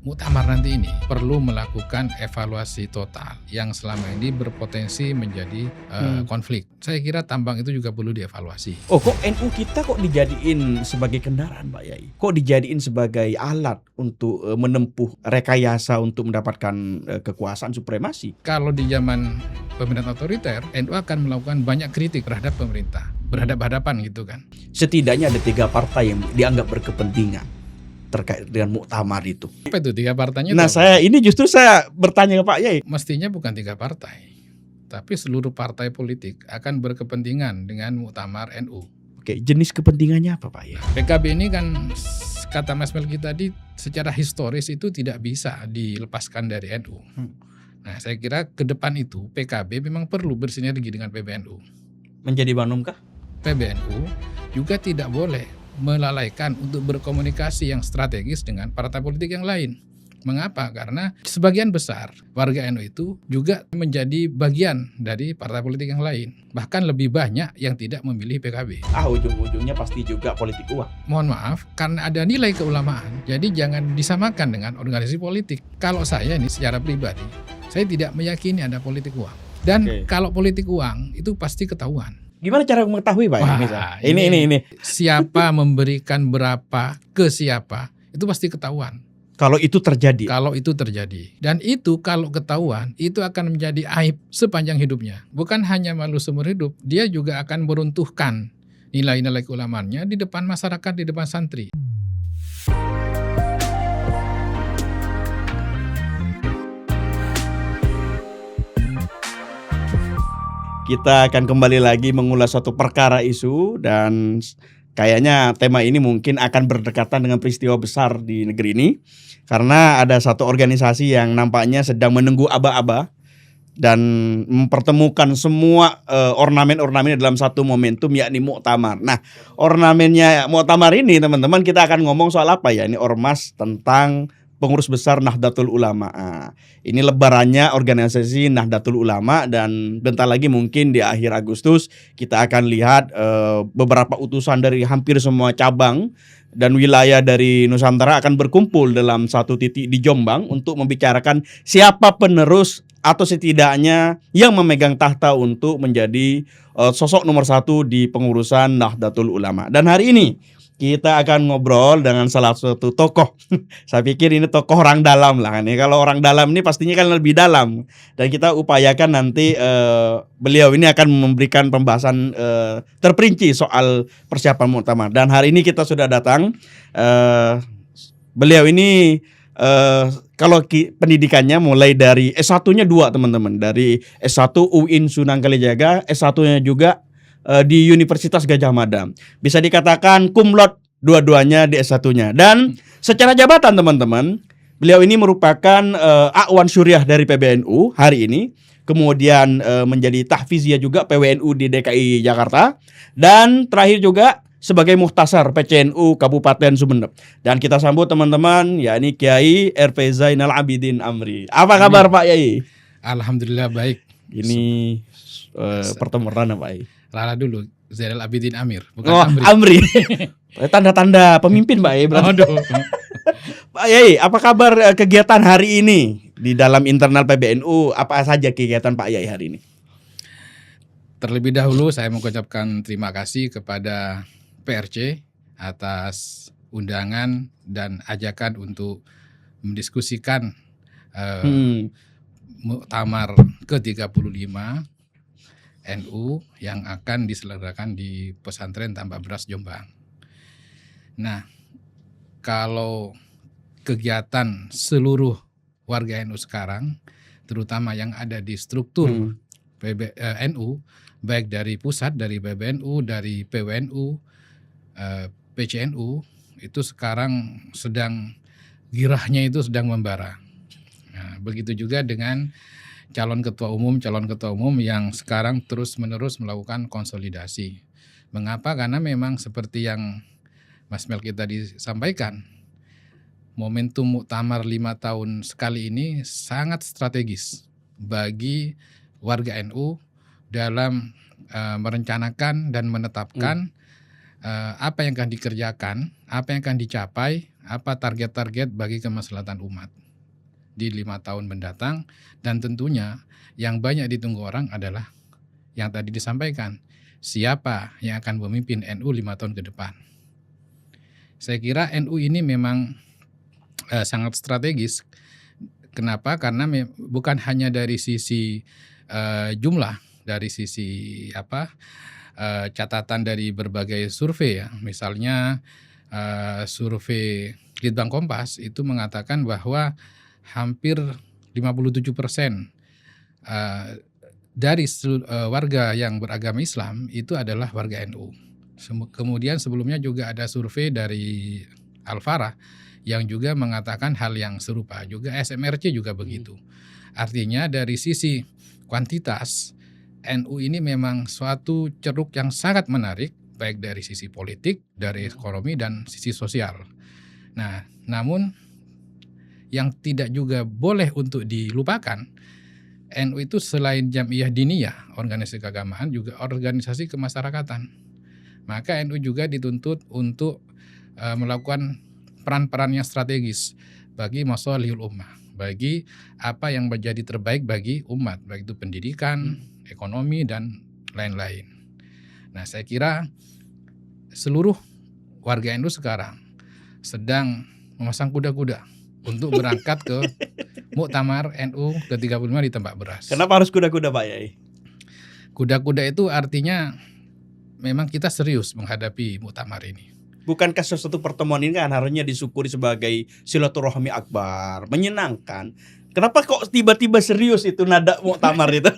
Muktamar nanti ini perlu melakukan evaluasi total yang selama ini berpotensi menjadi konflik. Saya kira tambang itu juga perlu dievaluasi. Oh, kok NU kita kok dijadiin sebagai kendaraan, Pak Yai? Kok dijadiin sebagai alat untuk menempuh rekayasa untuk mendapatkan kekuasaan supremasi? Kalau di zaman pemerintahan otoriter, NU akan melakukan banyak kritik terhadap pemerintah, berhadapan-hadapan gitu kan. Setidaknya ada 3 partai yang dianggap berkepentingan terkait dengan muktamar itu. Apa itu 3 partainya? Nah, saya bertanya ke Pak Yai. Mestinya bukan 3 partai, tapi seluruh partai politik akan berkepentingan dengan muktamar NU. Oke, jenis kepentingannya apa, Pak Yai? PKB ini kan, kata Mas Melki tadi, secara historis itu tidak bisa dilepaskan dari NU. Nah, saya kira ke depan itu PKB memang perlu bersinergi dengan PBNU. Menjadi banum kah? PBNU juga tidak boleh melalaikan untuk berkomunikasi yang strategis dengan partai politik yang lain. Mengapa? Karena sebagian besar warga NU itu juga menjadi bagian dari partai politik yang lain. Bahkan lebih banyak yang tidak memilih PKB. Ujung-ujungnya pasti juga politik uang. Mohon maaf, karena ada nilai keulamaan, jadi jangan disamakan dengan organisasi politik. Kalau saya ini secara pribadi, saya tidak meyakini ada politik uang. Dan kalau politik uang itu pasti ketahuan. Gimana cara mengetahui, Pak? Wah, ini. Siapa memberikan berapa ke siapa, itu pasti ketahuan. Kalau itu terjadi. Dan itu kalau ketahuan, itu akan menjadi aib sepanjang hidupnya. Bukan hanya malu seumur hidup, dia juga akan meruntuhkan nilai-nilai keulamaannya di depan masyarakat, di depan santri. Kita akan kembali lagi mengulas suatu perkara isu, dan kayaknya tema ini mungkin akan berdekatan dengan peristiwa besar di negeri ini. Karena ada satu organisasi yang nampaknya sedang menunggu aba-aba dan mempertemukan semua ornamen-ornamen dalam satu momentum, yakni muktamar. Nah, ornamennya muktamar ini, teman-teman, kita akan ngomong soal apa ya? Ini ormas tentang pengurus besar Nahdlatul Ulama. Ini lebarannya organisasi Nahdlatul Ulama, dan bentar lagi mungkin di akhir Agustus kita akan lihat beberapa utusan dari hampir semua cabang dan wilayah dari Nusantara akan berkumpul dalam satu titik di Jombang untuk membicarakan siapa penerus atau setidaknya yang memegang tahta untuk menjadi sosok nomor 1 di pengurusan Nahdlatul Ulama. Dan hari ini kita akan ngobrol dengan salah satu tokoh. Saya pikir ini tokoh orang dalam lah kan. Kalau orang dalam ini pastinya kan lebih dalam. Dan kita upayakan nanti beliau ini akan memberikan pembahasan terperinci soal persiapan muktamar. Dan hari ini kita sudah datang. Beliau ini kalau pendidikannya mulai dari S1-nya 2, teman-teman. Dari S1 UIN Sunan Kalijaga, S1-nya juga di Universitas Gadjah Mada. Bisa dikatakan cum laude dua-duanya di S1-nya. Dan secara jabatan, teman-teman, beliau ini merupakan Akwan Syuriah dari PBNU hari ini. Kemudian menjadi tahfiziyah juga PWNU di DKI Jakarta. Dan terakhir juga sebagai muhtasar PCNU Kabupaten Sumeneb. Dan kita sambut, teman-teman, yakni Kiai RP Zainal Abidin Amri. Apa kabar, Pak Yai? Alhamdulillah baik. Ini pertemuan Pak Yai. Rala dulu, Zainal Abidin Amir, bukan Amri. Tanda-tanda pemimpin, Pak Yai. Pak Yai, apa kabar kegiatan hari ini di dalam internal PBNU? Apa saja kegiatan Pak Yai hari ini? Terlebih dahulu saya mengucapkan terima kasih kepada PRC atas undangan dan ajakan untuk mendiskusikan muktamar ke-35 NU yang akan diselenggarakan di pesantren Tambak Beras Jombang. Nah, kalau kegiatan seluruh warga NU sekarang, terutama yang ada di struktur NU, baik dari pusat, dari PBNU, dari PWNU, PCNU, itu sekarang sedang girahnya itu sedang membara. Nah, begitu juga dengan calon ketua umum yang sekarang terus-menerus melakukan konsolidasi. Mengapa? Karena memang seperti yang Mas Melki tadi sampaikan, momentum muktamar 5 tahun sekali ini sangat strategis bagi warga NU dalam merencanakan dan menetapkan apa yang akan dikerjakan, apa yang akan dicapai, apa target-target bagi kemaslahatan umat di 5 tahun mendatang, dan tentunya yang banyak ditunggu orang adalah yang tadi disampaikan, siapa yang akan memimpin NU 5 tahun ke depan. Saya kira NU ini memang sangat strategis. Kenapa? Karena bukan hanya dari sisi jumlah, dari sisi catatan dari berbagai survei ya. Misalnya survei Litbang Kompas itu mengatakan bahwa hampir 57% dari warga yang beragama Islam itu adalah warga NU. Kemudian sebelumnya juga ada survei dari Al-Farah yang juga mengatakan hal yang serupa, juga SMRC juga begitu. Artinya dari sisi kuantitas, NU ini memang suatu ceruk yang sangat menarik, baik dari sisi politik, dari ekonomi, dan sisi sosial. Nah, namun yang tidak juga boleh untuk dilupakan, NU itu selain Jam'iyah Diniyah, organisasi keagamaan, juga organisasi kemasyarakatan. Maka NU juga dituntut untuk melakukan peran-peran yang strategis bagi masalihul ummah, bagi apa yang menjadi terbaik bagi umat, baik itu pendidikan, ekonomi, dan lain-lain. Nah, saya kira seluruh warga NU sekarang sedang memasang kuda-kuda untuk berangkat ke Muktamar NU ke-35 di Tambak Beras. Kenapa harus kuda-kuda, Pak Yai? Kuda-kuda itu artinya memang kita serius menghadapi muktamar ini. Bukankah sesuatu pertemuan ini kan harusnya disyukuri sebagai silaturahmi akbar, menyenangkan. Kenapa kok tiba-tiba serius itu nada muktamar itu?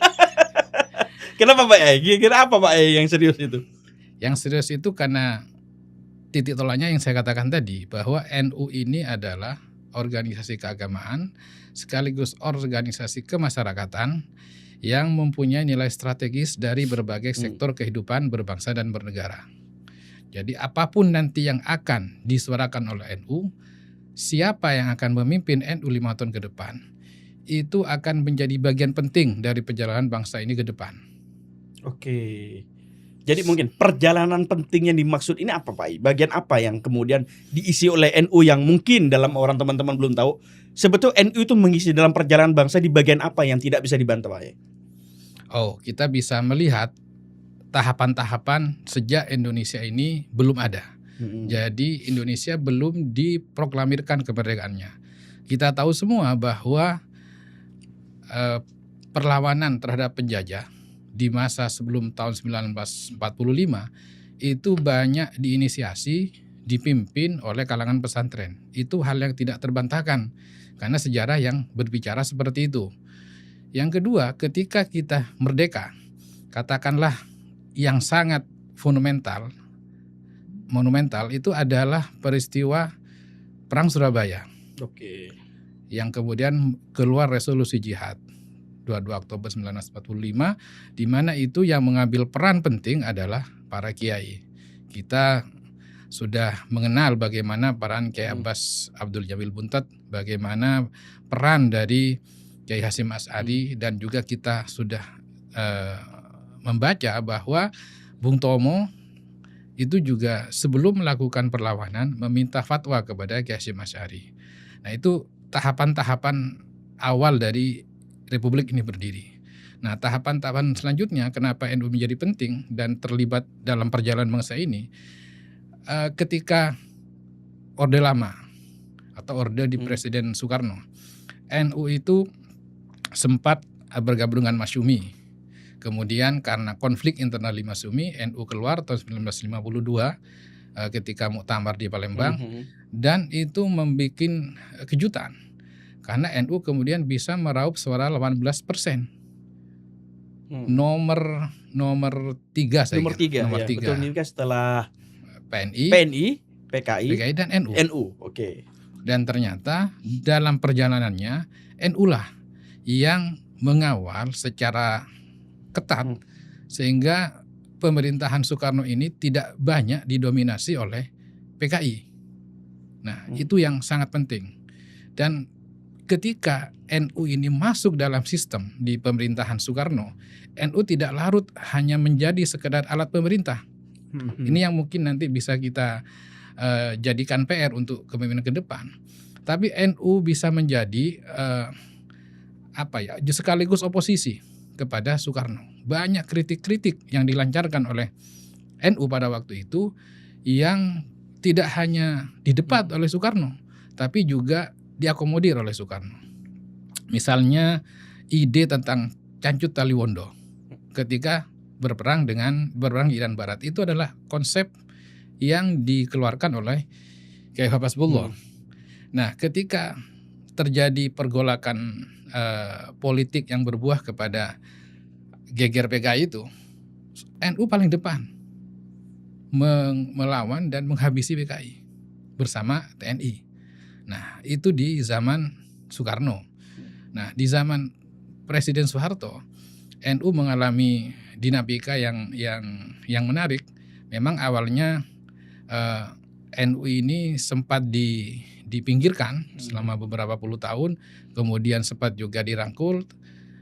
Kenapa Pak Yai? Kira-kira apa Pak Yai yang serius itu? Yang serius itu karena titik tolaknya yang saya katakan tadi, bahwa NU ini adalah organisasi keagamaan sekaligus organisasi kemasyarakatan yang mempunyai nilai strategis dari berbagai sektor kehidupan berbangsa dan bernegara. Jadi apapun nanti yang akan disuarakan oleh NU, siapa yang akan memimpin NU 5 tahun ke depan, itu akan menjadi bagian penting dari perjalanan bangsa ini ke depan. Oke. Jadi mungkin perjalanan penting yang dimaksud ini apa Pak? Bagian apa yang kemudian diisi oleh NU yang mungkin dalam orang teman-teman belum tahu, sebetulnya NU itu mengisi dalam perjalanan bangsa di bagian apa yang tidak bisa dibantah Pak? Oh, kita bisa melihat tahapan-tahapan sejak Indonesia ini belum ada. Jadi Indonesia belum diproklamirkan kemerdekaannya. Kita tahu semua bahwa perlawanan terhadap penjajah di masa sebelum tahun 1945 itu banyak diinisiasi, dipimpin oleh kalangan pesantren. Itu hal yang tidak terbantahkan karena sejarah yang berbicara seperti itu. Yang kedua, ketika kita merdeka, katakanlah yang sangat monumental itu adalah peristiwa Perang Surabaya. Oke. Yang kemudian keluar resolusi jihad 22 Oktober 1945, di mana itu yang mengambil peran penting adalah para kiai. Kita sudah mengenal bagaimana peran Kiai Abbas Abdul Jamil Buntet, bagaimana peran dari Kiai Hasyim Asy'ari, dan juga kita sudah membaca bahwa Bung Tomo itu juga sebelum melakukan perlawanan meminta fatwa kepada Kiai Hasyim Asy'ari. Nah, itu tahapan-tahapan awal dari Republik ini berdiri. Nah, tahapan-tahapan selanjutnya kenapa NU menjadi penting dan terlibat dalam perjalanan bangsa ini, ketika Orde Lama atau Orde di Presiden Soekarno, NU itu sempat bergabung dengan Masyumi. Kemudian karena konflik internal di Masyumi, NU keluar tahun 1952 ketika muktamar di Palembang, dan itu membuat kejutan karena NU kemudian bisa meraup suara 18%. Nomor 3 saya Nomor 3 nomor ya. 3. Betul, ini kan setelah PNI, PKI dan NU. Oke. Dan ternyata dalam perjalanannya NU lah yang mengawal secara ketat sehingga pemerintahan Soekarno ini tidak banyak didominasi oleh PKI. Nah, itu yang sangat penting. Dan ketika NU ini masuk dalam sistem di pemerintahan Soekarno, NU tidak larut hanya menjadi sekedar alat pemerintah. Ini yang mungkin nanti bisa kita jadikan PR untuk kepemimpinan ke depan. Tapi NU bisa menjadi sekaligus oposisi kepada Soekarno. Banyak kritik-kritik yang dilancarkan oleh NU pada waktu itu yang tidak hanya didebat oleh Soekarno, tapi juga diakomodir oleh Soekarno. Misalnya ide tentang Cancut Taliwondo ketika berperang di Irian Barat, itu adalah konsep yang dikeluarkan oleh Kiai Habibullah. Nah, ketika terjadi pergolakan politik yang berbuah kepada geger PKI itu, NU paling depan melawan dan menghabisi PKI bersama TNI. Nah, itu di zaman Soekarno. Nah, di zaman Presiden Soeharto, NU mengalami dinamika yang menarik. Memang awalnya NU ini sempat dipinggirkan selama beberapa puluh tahun, kemudian sempat juga dirangkul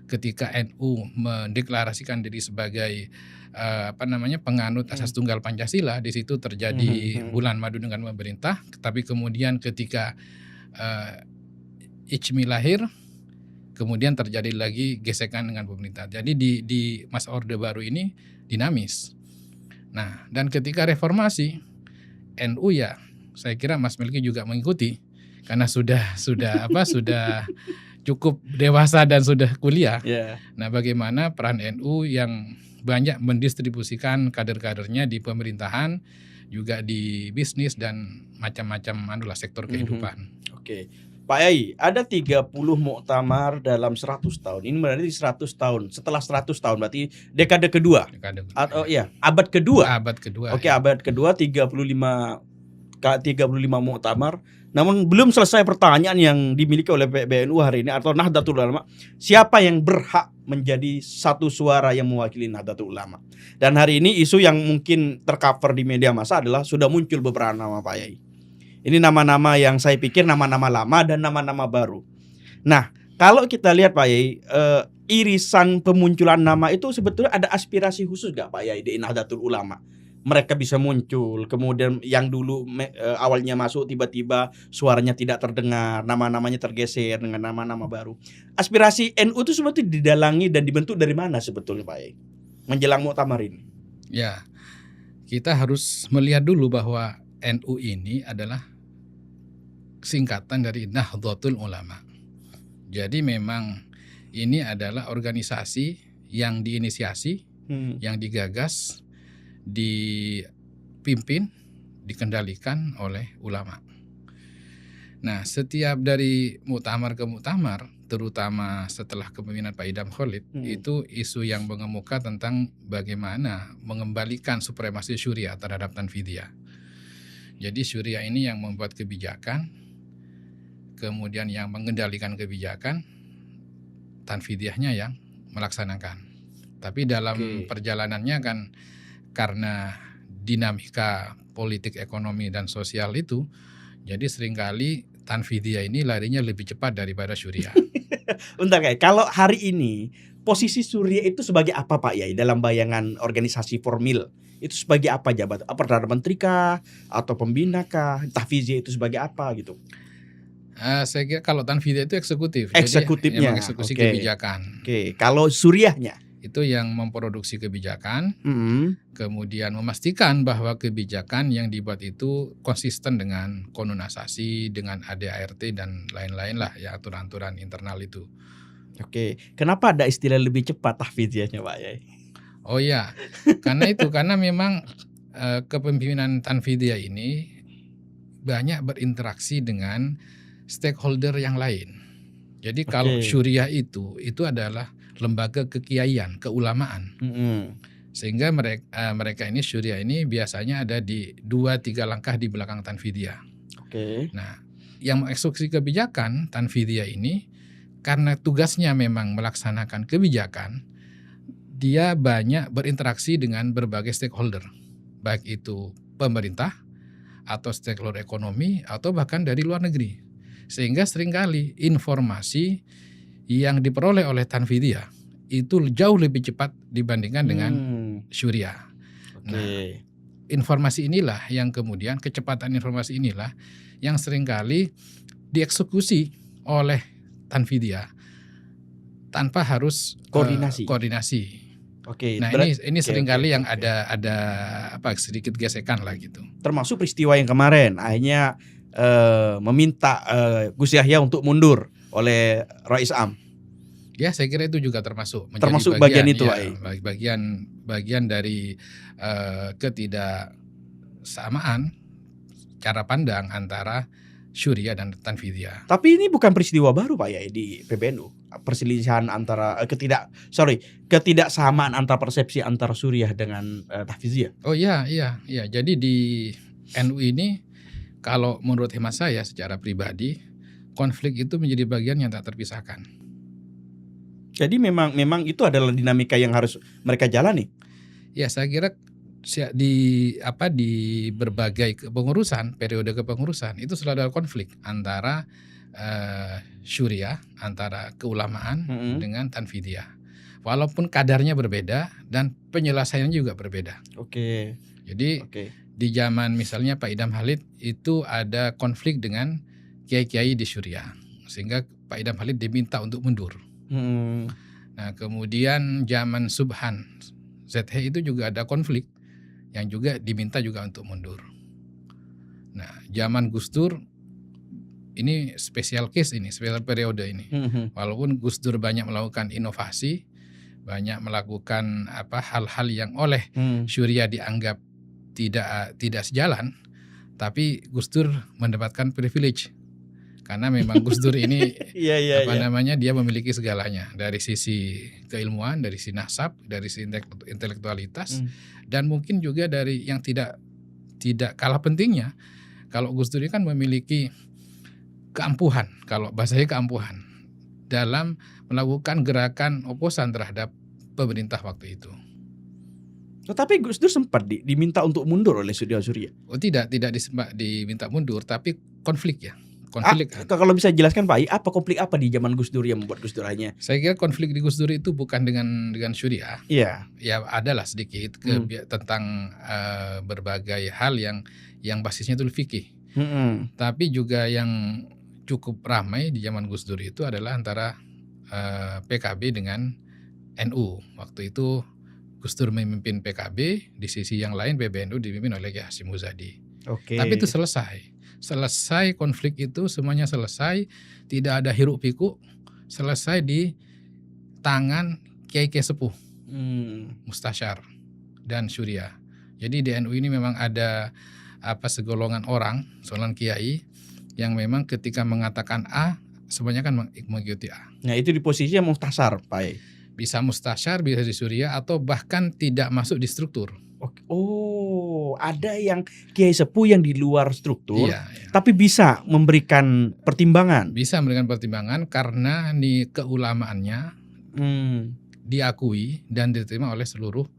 ketika NU mendeklarasikan diri sebagai penganut asas tunggal Pancasila. Di situ terjadi bulan madu dengan pemerintah, tapi kemudian ketika Ijmi lahir, kemudian terjadi lagi gesekan dengan pemerintah. Jadi di masa Orde Baru ini dinamis. Nah, dan ketika reformasi NU, ya saya kira Mas Melki juga mengikuti karena sudah cukup dewasa dan sudah kuliah. Nah, bagaimana peran NU yang banyak mendistribusikan kader-kadernya di pemerintahan, juga di bisnis dan macam-macam sektor kehidupan. Oke. Pak Yai, ada 30 muktamar dalam 100 tahun. Ini berarti 100 tahun. Setelah 100 tahun berarti dekade kedua. Atau abad kedua. Abad kedua. Oke, abad kedua 35 muktamar. Namun belum selesai pertanyaan yang dimiliki oleh PBNU hari ini atau Nahdlatul Ulama. Siapa yang berhak menjadi satu suara yang mewakili Nahdlatul Ulama? Dan hari ini isu yang mungkin tercover di media massa adalah sudah muncul beberapa nama, Pak Yai. Ini nama-nama yang saya pikir nama-nama lama dan nama-nama baru. Nah, kalau kita lihat Pak Yai, irisan pemunculan nama itu sebetulnya ada aspirasi khusus gak Pak Yai di Nahdlatul Ulama? Mereka bisa muncul, kemudian yang dulu awalnya masuk tiba-tiba suaranya tidak terdengar, nama-namanya tergeser dengan nama-nama baru. Aspirasi NU itu sebetulnya didalangi dan dibentuk dari mana sebetulnya Pak Yai menjelang muktamar ini? Ya, kita harus melihat dulu bahwa NU ini adalah singkatan dari Nahdlatul Ulama. Jadi memang ini adalah organisasi yang diinisiasi, yang digagas, dipimpin, dikendalikan oleh ulama. Nah, setiap dari muktamar ke muktamar, terutama setelah kepemimpinan Pak Idham Khalid, itu isu yang mengemuka tentang bagaimana mengembalikan supremasi Syuriah terhadap Tanfidiyah. Jadi Syuriah ini yang membuat kebijakan, kemudian yang mengendalikan kebijakan, Tanfidiyahnya yang melaksanakan. Tapi dalam perjalanannya kan karena dinamika politik, ekonomi, dan sosial itu, jadi seringkali Tanfidiyah ini larinya lebih cepat daripada Syuriah. Bentar Kak, kalau hari ini posisi Syuriah itu sebagai apa Pak Yai dalam bayangan organisasi formil? Itu sebagai apa jabatan? Perdana Menteri kah? Atau pembina kah? Tanfidiyah itu sebagai apa gitu? Saya kira kalau Tanfidiyah itu eksekutif. Eksekutifnya. Jadi eksekusi kebijakan. Kalau Suriahnya? Itu yang memproduksi kebijakan, kemudian memastikan bahwa kebijakan yang dibuat itu konsisten dengan konun asasi, dengan ADART dan lain-lain lah ya, aturan-aturan internal itu. Kenapa ada istilah lebih cepat Tanfidiyahnya Pak Yai? Oh ya, karena memang kepemimpinan Tanfidiyah ini banyak berinteraksi dengan stakeholder yang lain. Jadi kalau Syuriah itu adalah lembaga kekiaian, keulamaan. Sehingga mereka ini Syuriah ini biasanya ada di 2-3 langkah di belakang Tanfidiyah. Nah, yang mengeksekusi kebijakan Tanfidiyah ini karena tugasnya memang melaksanakan kebijakan, dia banyak berinteraksi dengan berbagai stakeholder, baik itu pemerintah atau stakeholder ekonomi atau bahkan dari luar negeri. Sehingga seringkali informasi yang diperoleh oleh Tanfidiyah itu jauh lebih cepat dibandingkan dengan Syuriah. Nah, informasi inilah yang kemudian kecepatan informasi inilah yang seringkali dieksekusi oleh Tanfidia tanpa harus koordinasi. Oke, Nah, ini seringkali yang ada sedikit gesekan lah gitu. Termasuk peristiwa yang kemarin akhirnya meminta Gus Yahya untuk mundur oleh Rais Am. Ya, saya kira itu juga termasuk bagian itu, bagian dari ketidaksamaan cara pandang antara Syuriah dan Tanfidia. Tapi ini bukan peristiwa baru Pak Yai di PBNU. Perselisihan antara ketidaksamaan antara persepsi antara Suriah dengan Tanfidia. Oh iya. Jadi di NU ini kalau menurut hemat saya secara pribadi, konflik itu menjadi bagian yang tak terpisahkan. Jadi memang itu adalah dinamika yang harus mereka jalani. Ya, saya kira di berbagai periode kepengurusan itu selalu ada konflik antara Syuriah, antara keulamaan dengan Tanfidia. Walaupun kadarnya berbeda dan penyelesaiannya juga berbeda. Oke. Jadi di zaman misalnya Pak Idham Halid itu ada konflik dengan kiai-kiai di Syuriah, sehingga Pak Idham Halid diminta untuk mundur. Nah, kemudian zaman Subhan ZH itu juga ada konflik yang juga diminta juga untuk mundur. Nah, zaman Gus Dur ini spesial case ini, spesial periode ini. Walaupun Gus Dur banyak melakukan inovasi, banyak melakukan hal-hal yang oleh Syuriah dianggap tidak sejalan, tapi Gus Dur mendapatkan privilege. Karena memang Gus Dur ini dia memiliki segalanya dari sisi keilmuan, dari sisi nasab, dari sisi intelektualitas, dan mungkin juga dari yang tidak kalah pentingnya. Kalau Gus Dur ini kan memiliki keampuhan, kalau bahasanya keampuhan dalam melakukan gerakan oposan terhadap pemerintah waktu itu. Tetapi Gus Dur sempat diminta untuk mundur oleh Syuriah. Oh tidak diminta mundur, tapi konflik ya. Kalau bisa jelaskan Pak, konflik apa di zaman Gus Dur yang membuat Gus Dur hanya? Saya kira konflik di Gus Dur itu bukan dengan Syuriah. Iya. Ya adalah sedikit tentang berbagai hal yang basisnya itu fikih. Tapi juga yang cukup ramai di zaman Gus Dur itu adalah antara PKB dengan NU. Waktu itu Gus Dur memimpin PKB, di sisi yang lain PBNU dipimpin oleh Kiai Hasyim Muzadi. Oke. Tapi itu selesai konflik itu, semuanya selesai, tidak ada hiruk pikuk, selesai di tangan kiai-kiai sepuh, mustasyar dan Syuriah. Jadi di NU ini memang ada segolongan orang, seorang kiai yang memang ketika mengatakan A, semuanya kan mengikuti A. Nah itu di posisinya mustasyar Pak. Bisa mustasyar, bisa di Syuriah, atau bahkan tidak masuk di struktur. Oh, ada yang kiai sepuh yang di luar struktur, iya. Tapi bisa memberikan pertimbangan. Bisa memberikan pertimbangan karena keulamaannya diakui dan diterima oleh seluruh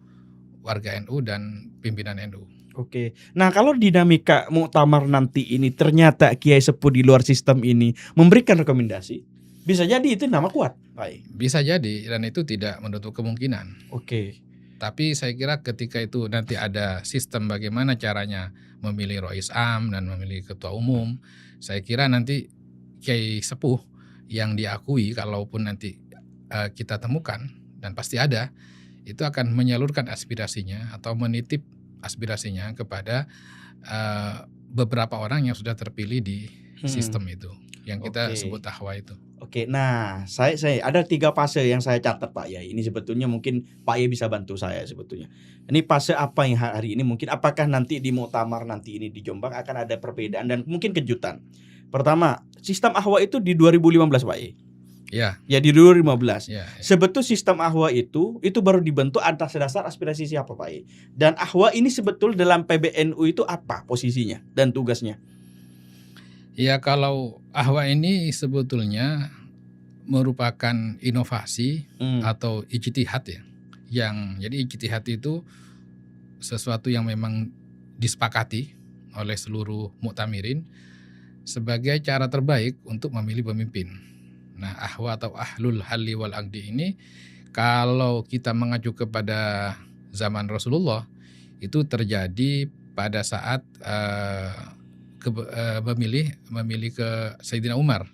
warga NU dan pimpinan NU. Oke. Nah, kalau dinamika muktamar nanti ini ternyata kiai sepuh di luar sistem ini memberikan rekomendasi, bisa jadi itu nama kuat, Pak. Bisa jadi, dan itu tidak menutup kemungkinan. Oke. Tapi saya kira ketika itu nanti ada sistem bagaimana caranya memilih Rais Am dan memilih ketua umum, saya kira nanti kiai sepuh yang diakui, kalaupun nanti kita temukan dan pasti ada, itu akan menyalurkan aspirasinya atau menitip aspirasinya kepada beberapa orang yang sudah terpilih di sistem itu, yang kita sebut tahwa itu. Oke, nah saya ada 3 fase yang saya catat Pak ya. Ini sebetulnya mungkin Pak Ye bisa bantu saya sebetulnya. Ini fase apa yang hari ini mungkin, apakah nanti di muktamar nanti ini di Jombang akan ada perbedaan dan mungkin kejutan. Pertama, sistem Ahwa itu di 2015 Pak Ye. Ya. Ya di 2015. Ya. Sebetulnya sistem Ahwa itu baru dibentuk atas dasar aspirasi siapa Pak Ye? Dan Ahwa ini sebetul dalam PBNU itu apa posisinya dan tugasnya? Ya, kalau Ahwa ini sebetulnya merupakan inovasi atau ijtihad ya. Jadi ijtihad itu sesuatu yang memang disepakati oleh seluruh muktamirin sebagai cara terbaik untuk memilih pemimpin. Nah, Ahwa atau Ahlul Halli wal Aqdi ini kalau kita mengacu kepada zaman Rasulullah itu terjadi pada saat memilih ke Sayyidina Umar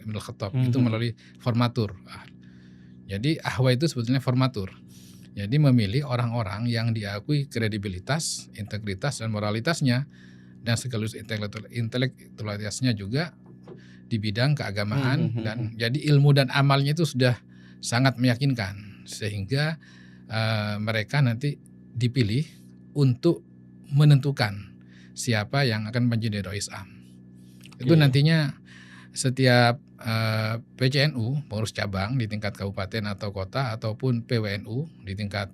bin Khattab itu melalui formatur. Jadi ahwa itu sebetulnya formatur. Jadi memilih orang-orang yang diakui kredibilitas, integritas dan moralitasnya dan sekaligus intelektualitasnya juga di bidang keagamaan dan jadi ilmu dan amalnya itu sudah sangat meyakinkan sehingga mereka nanti dipilih untuk menentukan siapa yang akan menjadi Rois Am. Itu nantinya setiap PCNU, pengurus cabang di tingkat kabupaten atau kota ataupun PWNU di tingkat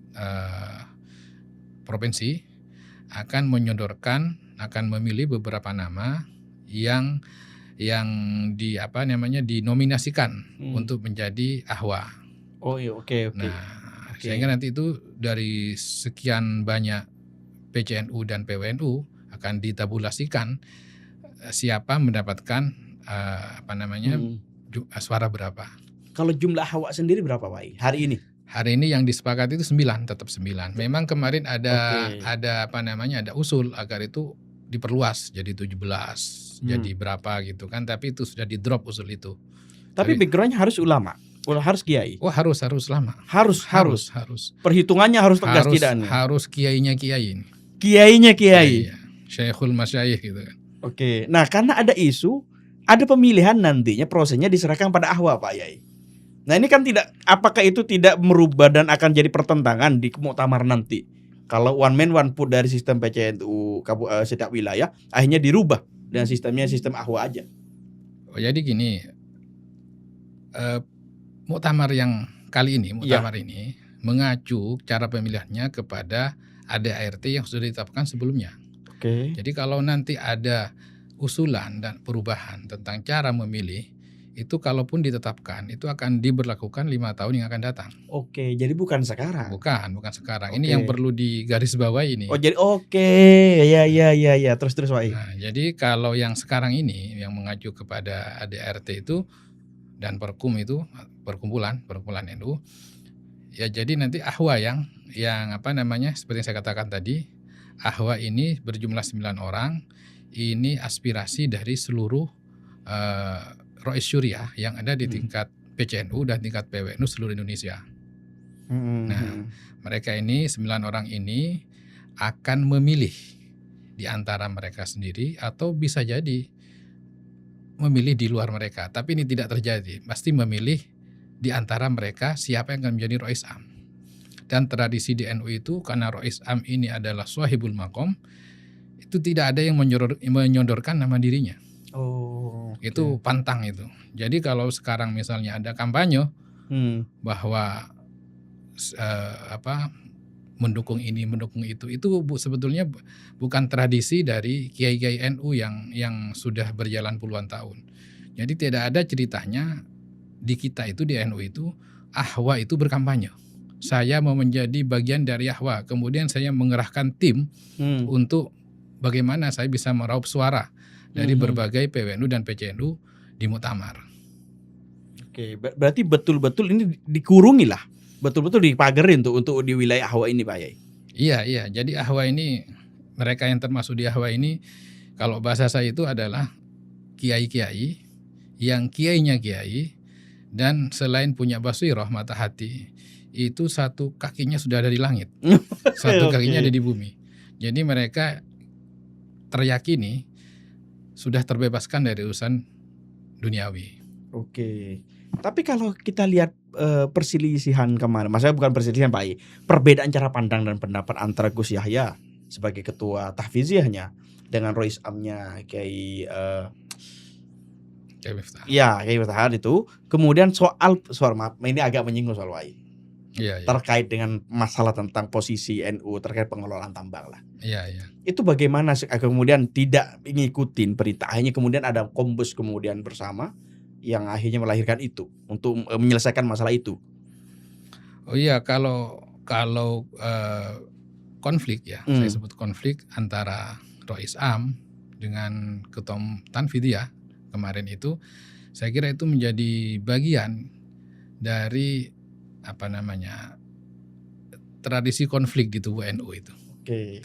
provinsi akan memilih beberapa nama yang dinominasikan untuk menjadi ahwa. Oh iya, oke. Nah, sehingga nanti itu dari sekian banyak PCNU dan PWNU akan ditabulasikan siapa mendapatkan suara berapa. Kalau jumlah ahwa sendiri berapa Pak hari ini? Hari ini yang disepakati itu 9, tetap 9. Memang kemarin ada usul agar itu diperluas jadi 17, jadi berapa gitu kan, tapi itu sudah di-drop usul itu. Tapi backgroundnya harus ulama, harus kiai. Oh harus lama. Harus. Perhitungannya harus tegas tidak? Harus kiainya kiai. Kiainya kiai. Iya. Syekhul Masyayikh gitu kan. Oke. Nah, karena ada isu, ada pemilihan nantinya prosesnya diserahkan pada ahwa Pak Yai. Nah, ini kan apakah itu tidak merubah dan akan jadi pertentangan di muktamar nanti? Kalau one man one vote dari sistem PCNU setiap wilayah akhirnya dirubah dengan sistem ahwa aja. Oh, jadi gini, muktamar yang kali ini ini mengacu cara pemilihannya kepada ADART yang sudah ditetapkan sebelumnya. Oke. Jadi kalau nanti ada usulan dan perubahan tentang cara memilih, itu kalaupun ditetapkan itu akan diberlakukan 5 tahun yang akan datang. Oke, jadi bukan sekarang. Bukan sekarang. Ini yang perlu digarisbawahi ini. Oh, jadi ya. Terus Pak. Nah, jadi kalau yang sekarang ini yang mengacu kepada ADART itu dan Perkum itu perkumpulan NU, ya jadi nanti ahwa yang seperti yang saya katakan tadi, ahwa ini berjumlah 9 orang. Ini aspirasi dari seluruh Rois Syuriah yang ada di tingkat PCNU dan tingkat PWNU seluruh Indonesia. Nah, mereka ini 9 orang ini akan memilih di antara mereka sendiri atau bisa jadi memilih di luar mereka. Tapi ini tidak terjadi. Pasti memilih di antara mereka siapa yang akan menjadi Rois Am. Dan tradisi di NU itu karena Rois Am ini adalah Shahibul Maqam, itu tidak ada yang menyodorkan nama dirinya. Oh, okay. Itu pantang itu. Jadi kalau sekarang misalnya ada kampanye bahwa mendukung ini, mendukung itu sebetulnya bukan tradisi dari kiai-kiai NU yang sudah berjalan puluhan tahun. Jadi tidak ada ceritanya di kita itu di NU itu ahwa itu berkampanye. Saya mau menjadi bagian dari ahwa, kemudian saya mengerahkan tim untuk bagaimana saya bisa meraup suara dari berbagai PWNU dan PCNU di muktamar. Oke, berarti betul-betul ini dikurungi lah, betul-betul dipagerin untuk di wilayah ahwa ini Pak Yai. Iya. Jadi ahwa ini, mereka yang termasuk di ahwa ini, kalau bahasa saya itu adalah kiai-kiai yang kiainya kiai dan selain punya basirah mata hati, itu satu kakinya sudah ada di langit, satu kakinya ada di bumi. Jadi mereka teryakini sudah terbebaskan dari urusan duniawi. Oke. Tapi kalau kita lihat perselisihan kemarin, maksudnya bukan perselisihan Pak I, perbedaan cara pandang dan pendapat antara Gus Yahya sebagai ketua tahfiziahnya dengan Rois Amnya Kiai Miftah. Ya, Kiai Miftah itu. Kemudian soal ini agak menyinggung soal WAI. Iya. Terkait dengan masalah tentang posisi NU terkait pengelolaan tambang lah. Iya. Itu bagaimana kemudian tidak mengikuti perintah, akhirnya kemudian ada kombus kemudian bersama yang akhirnya melahirkan itu untuk menyelesaikan masalah itu. Oh iya, kalau konflik ya, saya sebut konflik antara Rois Am dengan Ketua Tanfidiyah kemarin itu, saya kira itu menjadi bagian dari tradisi konflik di tubuh NU itu. Oke.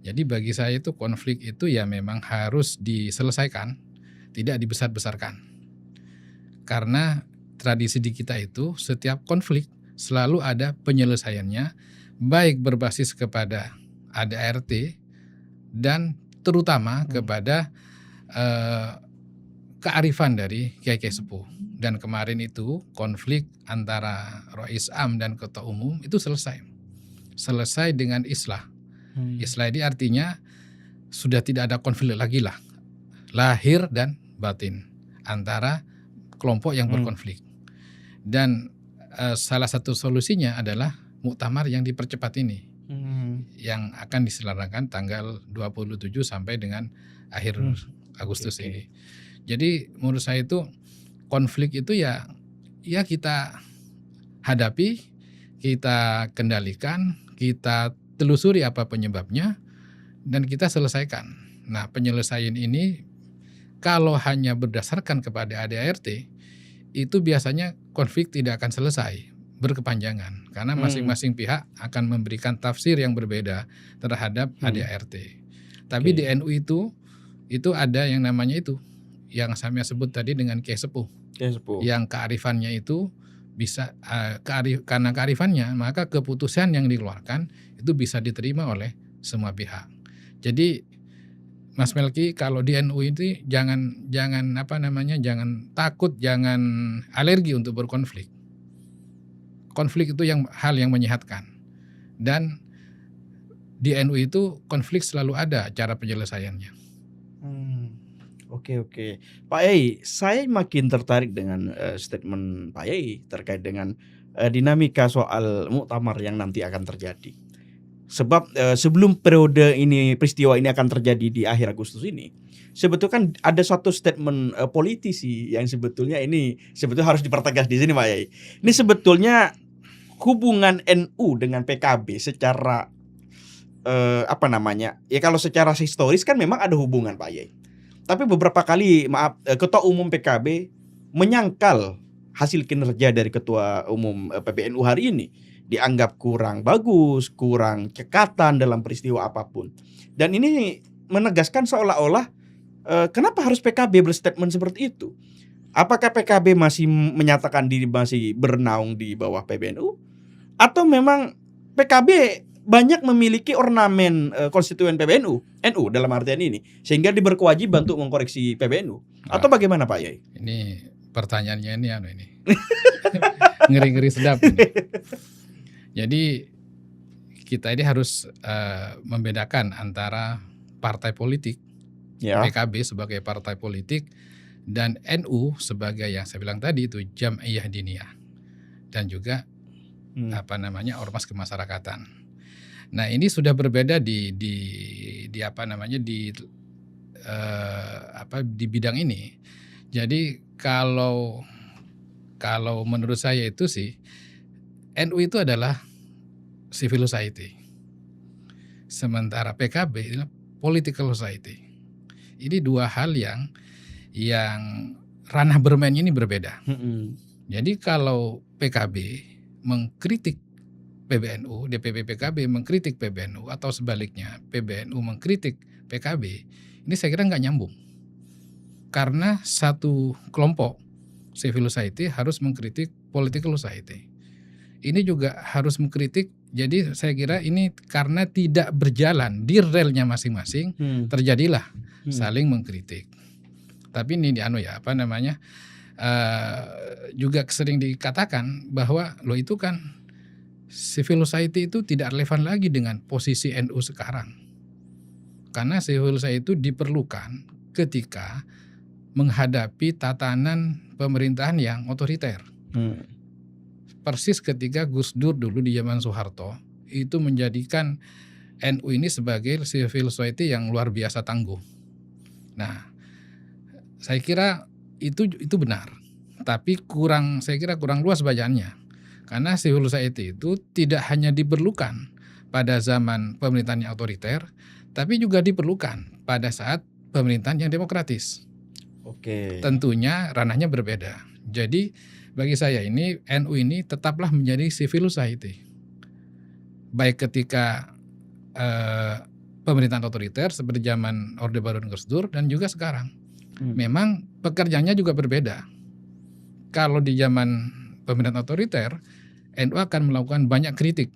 Jadi bagi saya itu konflik itu ya memang harus diselesaikan, tidak dibesar-besarkan. Karena tradisi di kita itu setiap konflik selalu ada penyelesaiannya, baik berbasis kepada ADART dan terutama kepada kearifan dari kiai-kiai sepuh. Dan kemarin itu konflik antara Rais Am dan Ketua Umum itu selesai dengan islah. Islah ini artinya sudah tidak ada konflik lagi lah, lahir dan batin antara kelompok yang berkonflik. Dan salah satu solusinya adalah muktamar yang dipercepat ini, yang akan diselenggarakan tanggal 27 sampai dengan akhir Agustus ini. Jadi menurut saya itu konflik itu ya kita hadapi, kita kendalikan, kita telusuri apa penyebabnya, dan kita selesaikan. Nah, penyelesaian ini kalau hanya berdasarkan kepada ADART, itu biasanya konflik tidak akan selesai, berkepanjangan. Karena masing-masing pihak akan memberikan tafsir yang berbeda terhadap ADART. Tapi di NU itu ada yang namanya itu, yang saya sebut tadi dengan kiai sepuh. Yang kearifannya itu bisa, karena kearifannya, maka keputusan yang dikeluarkan itu bisa diterima oleh semua pihak. Jadi Mas Melki, kalau di NU itu jangan takut, jangan alergi untuk berkonflik. Konflik itu hal yang menyehatkan. Dan di NU itu konflik selalu ada cara penyelesaiannya. Oke. Pak Yai, saya makin tertarik dengan statement Pak Yai terkait dengan dinamika soal muktamar yang nanti akan terjadi. Sebab sebelum peristiwa ini akan terjadi di akhir Agustus ini, sebetulnya kan ada suatu statement politisi yang sebetulnya harus dipertegas di sini, Pak Yai. Ini sebetulnya hubungan NU dengan PKB secara ya kalau secara historis kan memang ada hubungan, Pak Yai. Tapi beberapa kali Ketua Umum PKB menyangkal hasil kinerja dari Ketua Umum PBNU hari ini, dianggap kurang bagus, kurang cekatan dalam peristiwa apapun. Dan ini menegaskan seolah-olah kenapa harus PKB berstatement seperti itu? Apakah PKB masih menyatakan diri masih bernaung di bawah PBNU? Atau memang PKB banyak memiliki ornamen konstituen PBNU, NU dalam artian ini, sehingga berkewajiban untuk mengkoreksi PBNU? Atau bagaimana, Pak Yai? Ini pertanyaannya ini ngeri-ngeri sedap ini. Jadi kita ini harus membedakan antara partai politik, PKB sebagai partai politik, dan NU sebagai yang saya bilang tadi itu Jam'iyah Diniyah, dan juga ormas kemasyarakatan. Nah, ini sudah berbeda di bidang ini. Jadi kalau menurut saya itu sih, NU itu adalah civil society, sementara PKB adalah political society. Ini dua hal yang ranah bermainnya ini berbeda. Jadi kalau PKB mengkritik PBNU, DPP PKB mengkritik PBNU, atau sebaliknya PBNU mengkritik PKB, ini saya kira nggak nyambung. Karena satu kelompok civil society harus mengkritik political society. Ini juga harus mengkritik. Jadi saya kira ini karena tidak berjalan di relnya masing-masing, terjadilah saling mengkritik. Tapi ini juga sering dikatakan bahwa itu kan civil society itu tidak relevan lagi dengan posisi NU sekarang. Karena civil society itu diperlukan ketika menghadapi tatanan pemerintahan yang otoriter. Persis ketika Gus Dur dulu di zaman Soeharto itu menjadikan NU ini sebagai civil society yang luar biasa tangguh. Nah, saya kira itu benar, tapi saya kira kurang luas bacaannya. Karena civil society itu tidak hanya diperlukan pada zaman pemerintahan yang otoriter, tapi juga diperlukan pada saat pemerintahan yang demokratis. Tentunya ranahnya berbeda. Jadi bagi saya ini NU ini tetaplah menjadi civil society. Baik ketika pemerintahan otoriter seperti zaman Orde Baru dan Gus Dur dan juga sekarang. Memang pekerjaannya juga berbeda. Kalau di zaman pemerintahan otoriter, NU akan melakukan banyak kritik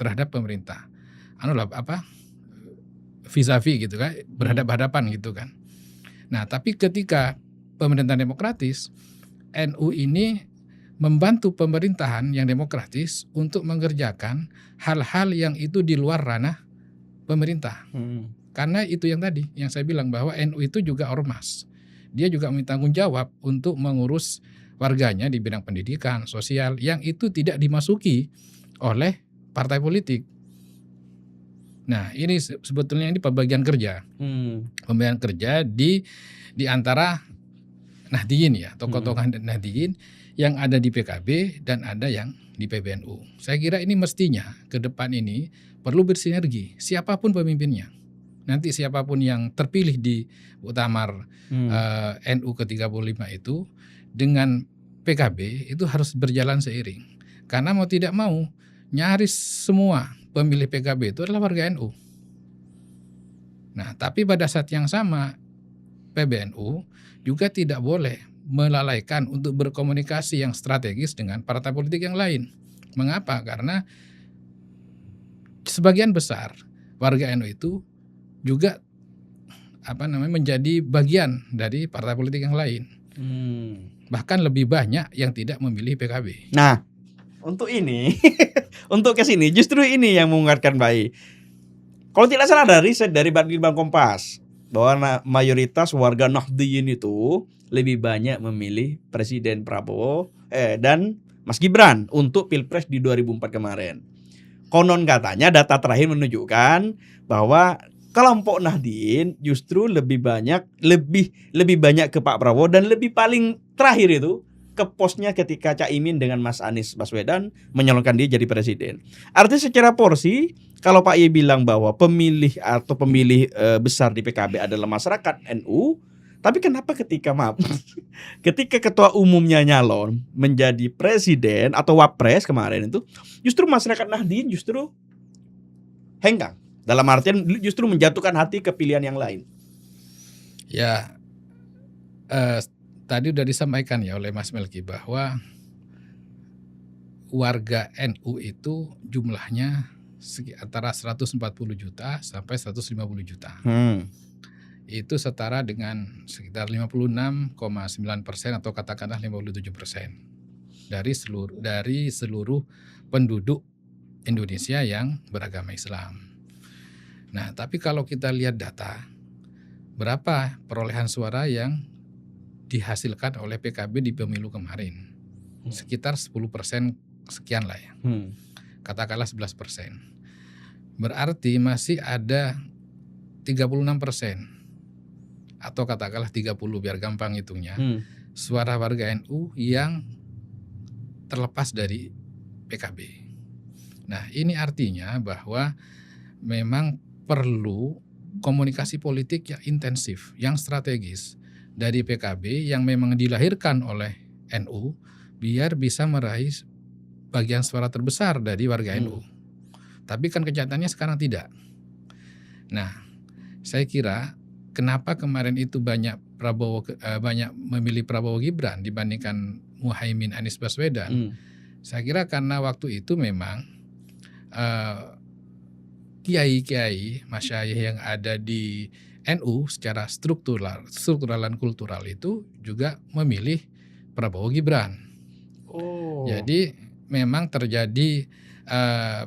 terhadap pemerintah. Vis-a-vis gitu kan, berhadapan-hadapan gitu kan. Nah, tapi ketika pemerintahan demokratis, NU ini membantu pemerintahan yang demokratis untuk mengerjakan hal-hal yang itu di luar ranah pemerintah. Karena itu yang tadi, yang saya bilang bahwa NU itu juga ormas. Dia juga memiliki tanggung jawab untuk mengurus warganya di bidang pendidikan, sosial, yang itu tidak dimasuki oleh partai politik. Nah, ini sebetulnya ini pembagian kerja. Pembagian kerja di antara Nahdliyin ya, tokoh-tokoh Nahdliyin yang ada di PKB dan ada yang di PBNU. Saya kira ini mestinya ke depan ini perlu bersinergi, siapapun pemimpinnya. Nanti siapapun yang terpilih di Muktamar NU ke-35 itu dengan PKB itu harus berjalan seiring. Karena mau tidak mau nyaris semua pemilih PKB itu adalah warga NU. Nah, tapi pada saat yang sama PBNU juga tidak boleh melalaikan untuk berkomunikasi yang strategis dengan partai politik yang lain. Mengapa? Karena sebagian besar warga NU itu juga menjadi bagian dari partai politik yang lain. Bahkan lebih banyak yang tidak memilih PKB. Nah, untuk ini, untuk ke sini justru ini yang menguatkan baik. Kalau tidak salah ada riset dari Litbang Kompas bahwa mayoritas warga Nahdliyin itu lebih banyak memilih Presiden Prabowo dan Mas Gibran untuk Pilpres di 2004 kemarin. Konon katanya data terakhir menunjukkan bahwa kelompok Nahdliyin justru lebih banyak ke Pak Prabowo dan lebih paling terakhir itu ke posnya ketika Caimin dengan Mas Anies Baswedan menyalonkan dia jadi presiden. Artinya secara porsi kalau Pak Ye bilang bahwa pemilih besar di PKB adalah masyarakat NU, tapi kenapa ketika ketua umumnya nyalon menjadi presiden atau wapres kemarin itu justru masyarakat Nahdliyin justru hengkang? Dalam artian justru menjatuhkan hati ke pilihan yang lain. Ya, tadi sudah disampaikan ya oleh Mas Melki bahwa warga NU itu jumlahnya antara 140 juta sampai 150 juta. Itu setara dengan sekitar 56,9% atau katakanlah 57% dari seluruh penduduk Indonesia yang beragama Islam. Nah, tapi kalau kita lihat data, berapa perolehan suara yang dihasilkan oleh PKB di pemilu kemarin? Sekitar 10% sekian lah ya. Katakanlah 11%. Berarti masih ada 36% atau katakanlah 30 biar gampang hitungnya. Suara warga NU yang terlepas dari PKB. Nah, ini artinya bahwa memang perlu komunikasi politik yang intensif, yang strategis dari PKB yang memang dilahirkan oleh NU biar bisa meraih bagian suara terbesar dari warga NU. Tapi kan kenyataannya sekarang tidak. Nah, saya kira kenapa kemarin itu banyak memilih Prabowo Gibran dibandingkan Muhaimin Anies Baswedan. Saya kira karena waktu itu memang kiai-kiai, masyayikh yang ada di NU secara struktural dan kultural itu juga memilih Prabowo Gibran. Jadi memang terjadi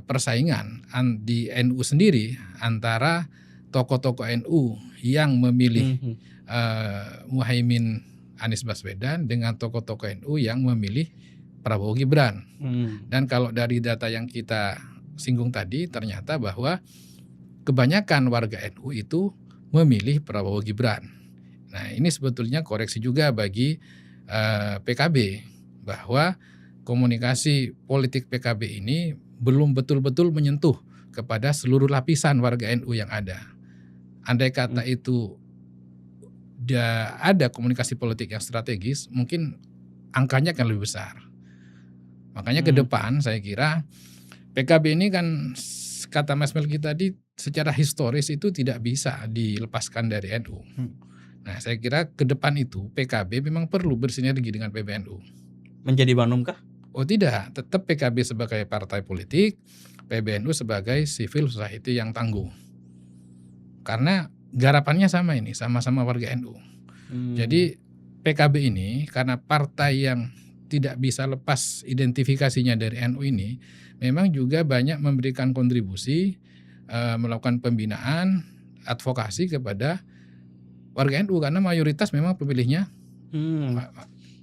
persaingan di NU sendiri antara tokoh-tokoh NU yang memilih Muhaimin Anies Baswedan dengan tokoh-tokoh NU yang memilih Prabowo Gibran. Dan kalau dari data yang kita singgung tadi ternyata bahwa kebanyakan warga NU itu memilih Prabowo Gibran. Nah, ini sebetulnya koreksi juga bagi PKB bahwa komunikasi politik PKB ini belum betul-betul menyentuh kepada seluruh lapisan warga NU yang ada. Andai kata itu ada komunikasi politik yang strategis, mungkin angkanya akan lebih besar. Makanya ke depan saya kira PKB ini kan kata Mas Melki tadi secara historis itu tidak bisa dilepaskan dari NU. Nah, saya kira ke depan itu PKB memang perlu bersinergi dengan PBNU. Menjadi Banum kah? Oh tidak, tetap PKB sebagai partai politik, PBNU sebagai civil society yang tangguh. Karena garapannya sama ini, sama-sama warga NU. Jadi PKB ini karena partai yang tidak bisa lepas identifikasinya dari NU ini, memang juga banyak memberikan kontribusi, melakukan pembinaan, advokasi kepada warga NU karena mayoritas memang pemilihnya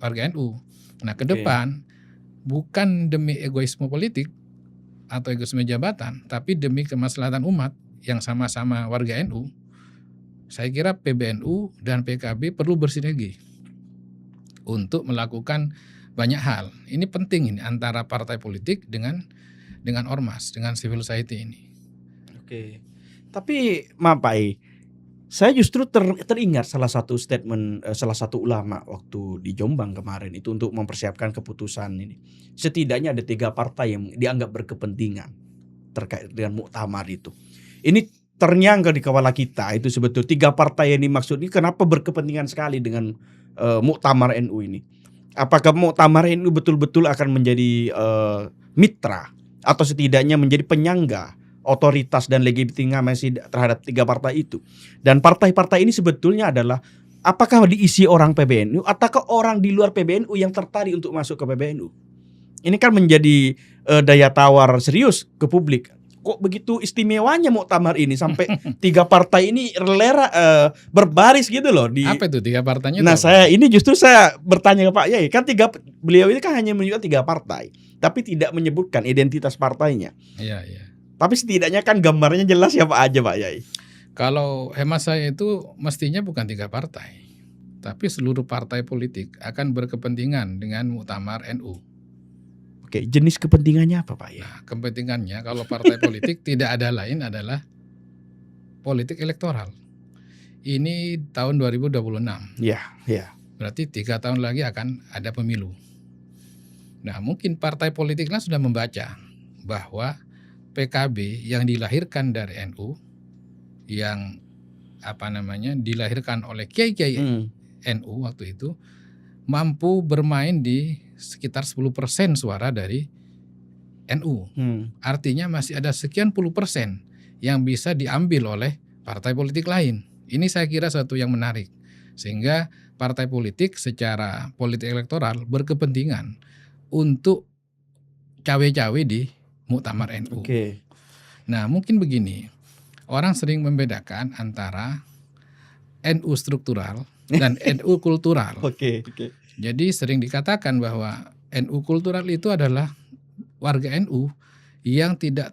warga NU. Nah, ke depan bukan demi egoisme politik atau egoisme jabatan, tapi demi kemaslahatan umat yang sama-sama warga NU. Saya kira PBNU dan PKB perlu bersinergi untuk melakukan banyak hal. Ini penting ini antara partai politik dengan ormas, dengan civil society ini. Oke. Tapi maaf Pak I, saya justru teringat salah satu statement salah satu ulama waktu di Jombang kemarin itu untuk mempersiapkan keputusan ini. Setidaknya ada 3 partai yang dianggap berkepentingan terkait dengan muktamar itu. Ini ternyangka di kepala kita itu sebetulnya 3 partai yang dimaksud ini kenapa berkepentingan sekali dengan muktamar NU ini. Apakah muktamar NU betul-betul akan menjadi mitra atau setidaknya menjadi penyangga otoritas dan legitimasi terhadap 3 partai itu. Dan partai-partai ini sebetulnya adalah apakah diisi orang PBNU ataukah orang di luar PBNU yang tertarik untuk masuk ke PBNU. Ini kan menjadi daya tawar serius ke publik. Kok begitu istimewanya muktamar ini sampai 3 partai ini rela berbaris gitu loh di. Apa itu 3 partainya? Nah, saya bertanya ke Pak Yai, kan beliau ini kan hanya menunjukkan 3 partai, tapi tidak menyebutkan identitas partainya. Iya, iya. Tapi setidaknya kan gambarnya jelas siapa aja Pak Yai. Kalau hemat saya itu mestinya bukan 3 partai, tapi seluruh partai politik akan berkepentingan dengan muktamar NU. Oke, jenis kepentingannya apa Pak Yai? Nah, kepentingannya kalau partai politik tidak ada lain adalah politik elektoral. Ini tahun 2026. Ya. Berarti 3 tahun lagi akan ada pemilu. Nah, mungkin partai politiklah sudah membaca bahwa PKB yang dilahirkan dari NU, yang dilahirkan oleh kiai-kiai NU waktu itu, mampu bermain di sekitar 10% suara dari NU. Artinya masih ada sekian puluh persen yang bisa diambil oleh partai politik lain. Ini saya kira satu yang menarik. Sehingga partai politik secara politik elektoral berkepentingan untuk cawe-cawe di muktamar NU. Oke. Nah, mungkin begini. Orang sering membedakan antara NU struktural dan NU kultural. Oke. Jadi sering dikatakan bahwa NU kultural itu adalah warga NU yang tidak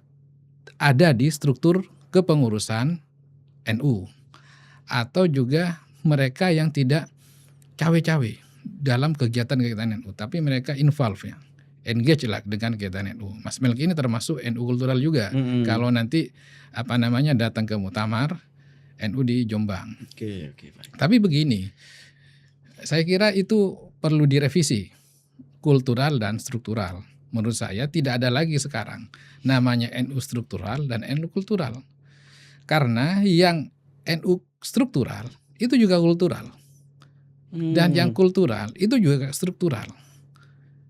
ada di struktur kepengurusan NU. Atau juga mereka yang tidak cawe-cawe dalam kegiatan-kegiatan NU. Tapi mereka involve ya. Engage lah dengan kegiatan NU. Mas Melki ini termasuk NU kultural juga. Kalau nanti datang ke muktamar NU di Jombang. Oke, Pak. Tapi begini, saya kira itu perlu direvisi, kultural dan struktural. Menurut saya tidak ada lagi sekarang namanya NU struktural dan NU kultural. Karena yang NU struktural itu juga kultural. Dan yang kultural itu juga struktural.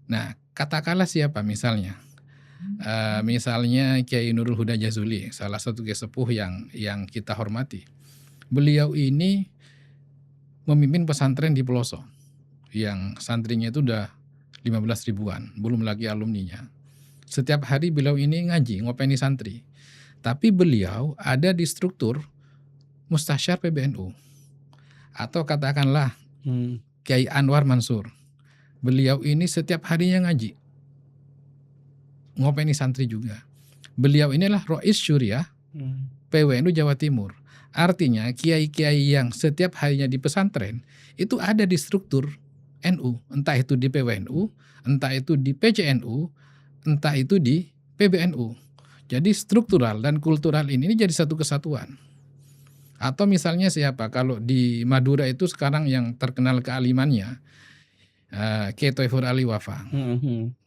Nah, katakanlah siapa misalnya? Misalnya Kiai Nurul Huda Jazuli, salah satu kiai sepuh yang kita hormati. Beliau ini memimpin pesantren di pelosok yang santrinya itu udah 15 ribuan, belum lagi alumninya. Setiap hari beliau ini ngaji, ngopeni santri. Tapi beliau ada di struktur Mustasyar PBNU. Atau katakanlah Kiai Anwar Mansur. Beliau ini setiap harinya ngaji, ngopeni santri juga. Beliau inilah Rois Syuriah PWNU Jawa Timur. Artinya kiai-kiai yang setiap harinya di pesantren itu ada di struktur NU, entah itu di PWNU, entah itu di PCNU, entah itu di PBNU. Jadi struktural dan kultural ini jadi satu kesatuan. Atau misalnya siapa, kalau di Madura itu sekarang yang terkenal kealimannya Kiai Thaifur Ali Wafa.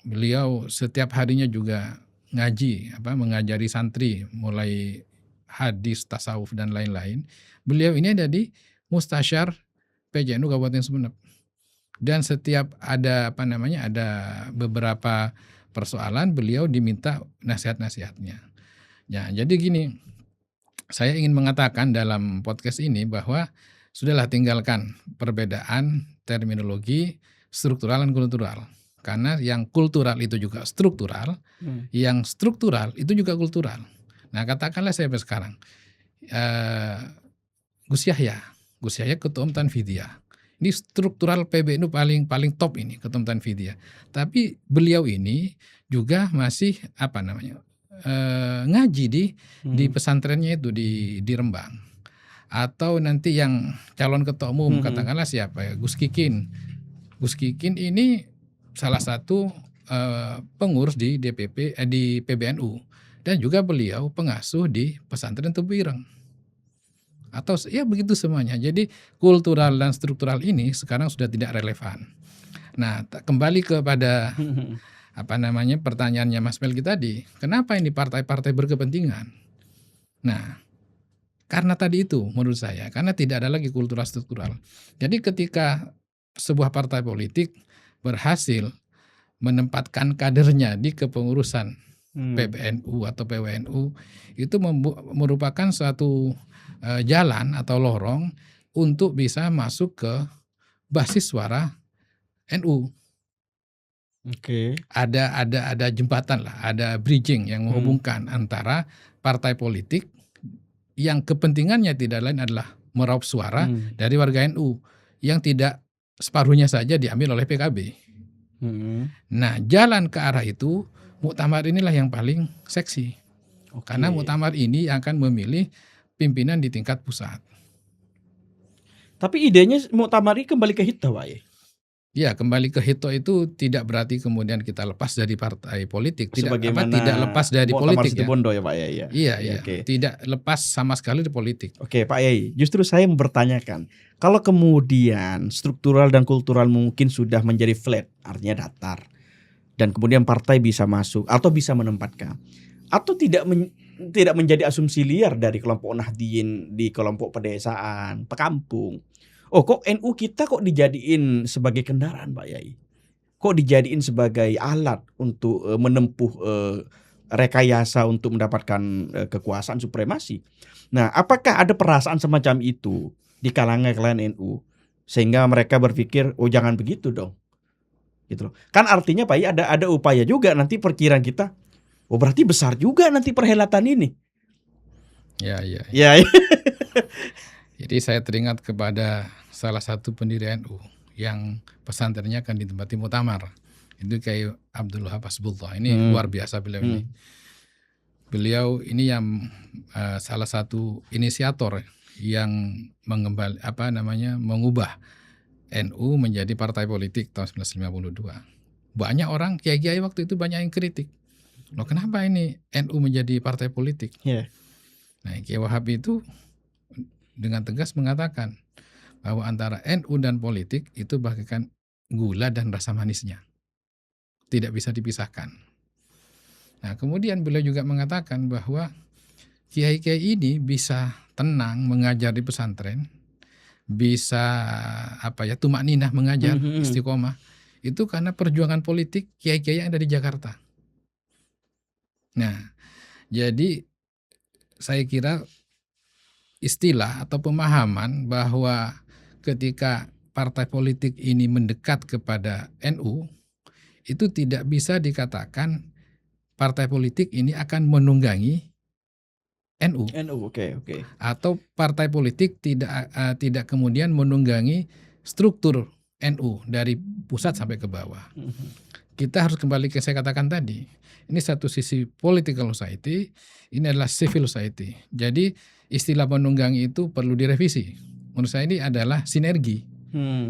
Beliau setiap harinya juga ngaji, mengajari santri mulai hadis, tasawuf dan lain-lain. Beliau ini ada di Mustasyar PJNU Kabupaten Sumeneb. Dan setiap ada ada beberapa persoalan beliau diminta nasihat-nasihatnya. Ya, jadi gini, saya ingin mengatakan dalam podcast ini bahwa sudahlah tinggalkan perbedaan terminologi struktural dan kultural. Karena yang kultural itu juga struktural, yang struktural itu juga kultural. Nah, katakanlah saya sekarang, Gus Yahya Ketua Umum Tanfidiyah. Ini struktural PBNU paling top ini, Ketua Umum Tanfidiyah. Tapi beliau ini juga masih ngaji di pesantrennya itu di Rembang. Atau nanti yang calon ketua umum katakanlah siapa ya, Gus Kikin. Gus Kikin ini salah satu pengurus di DPP di PBNU dan juga beliau pengasuh di pesantren Tebu Ireng. Atau ya begitu semuanya. Jadi kultural dan struktural ini sekarang sudah tidak relevan. Nah, kembali kepada pertanyaannya Mas Melki tadi, kenapa ini partai-partai berkepentingan? Nah, karena tadi itu menurut saya, karena tidak ada lagi kultural struktural. Jadi ketika sebuah partai politik berhasil menempatkan kadernya di kepengurusan PBNU atau PWNU, itu merupakan suatu jalan atau lorong untuk bisa masuk ke basis suara NU. Oke. Ada jembatan lah, ada bridging yang menghubungkan antara partai politik yang kepentingannya tidak lain adalah meraup suara dari warga NU yang tidak separuhnya saja diambil oleh PKB. Nah, jalan ke arah itu, muktamar inilah yang paling seksi. Karena muktamar ini akan memilih pimpinan di tingkat pusat. Tapi idenya muktamar ini kembali ke Hito, Pak ya? Ya, kembali ke Hito itu tidak berarti kemudian kita lepas dari partai politik. Tidak lepas dari politik ya. Bondo ya Pak ya? Iya. Okay. Tidak lepas sama sekali dari politik. Oke Pak Yai, justru saya mempertanyakan, kalau kemudian struktural dan kultural mungkin sudah menjadi flat, artinya datar, dan kemudian partai bisa masuk atau bisa menempatkan, atau tidak menjadi asumsi liar dari kelompok Nahdien di kelompok pedesaan, pekampung. Oh, kok NU kita kok dijadiin sebagai kendaraan, Pak Yai? Kok dijadiin sebagai alat untuk menempuh rekayasa untuk mendapatkan kekuasaan supremasi? Nah, apakah ada perasaan semacam itu di kalangan NU sehingga mereka berpikir, oh jangan begitu dong, gitu loh. Kan artinya Pak Yai ada upaya juga nanti perkiraan kita. Oh berarti besar juga nanti perhelatan ini. Ya. Ya. Jadi saya teringat kepada salah satu pendiri NU yang pesantrennya akan ditempati muktamar. Itu kayak Abdul Wahab Hasbullah. Ini luar biasa beliau ini. Beliau ini yang salah satu inisiator yang mengubah NU menjadi partai politik tahun 1952. Banyak orang kiai-kiai waktu itu banyak yang kritik. Loh kenapa ini NU menjadi partai politik? Yeah. Nah, Kiai Wahab itu dengan tegas mengatakan bahwa antara NU dan politik itu bagaikan gula dan rasa manisnya. Tidak bisa dipisahkan. Nah, kemudian beliau juga mengatakan bahwa kiai-kiai ini bisa tenang mengajar di pesantren, bisa tumak ninah mengajar istiqomah. Itu karena perjuangan politik kiai-kiai yang ada di Jakarta. Nah, jadi saya kira istilah atau pemahaman bahwa ketika partai politik ini mendekat kepada NU, itu tidak bisa dikatakan partai politik ini akan menunggangi NU. Oke. Atau partai politik tidak kemudian menunggangi struktur NU dari pusat sampai ke bawah. Kita harus kembali ke saya katakan tadi. Ini satu sisi political society, ini adalah civil society. Jadi istilah menunggangi itu perlu direvisi. Menurut saya ini adalah sinergi.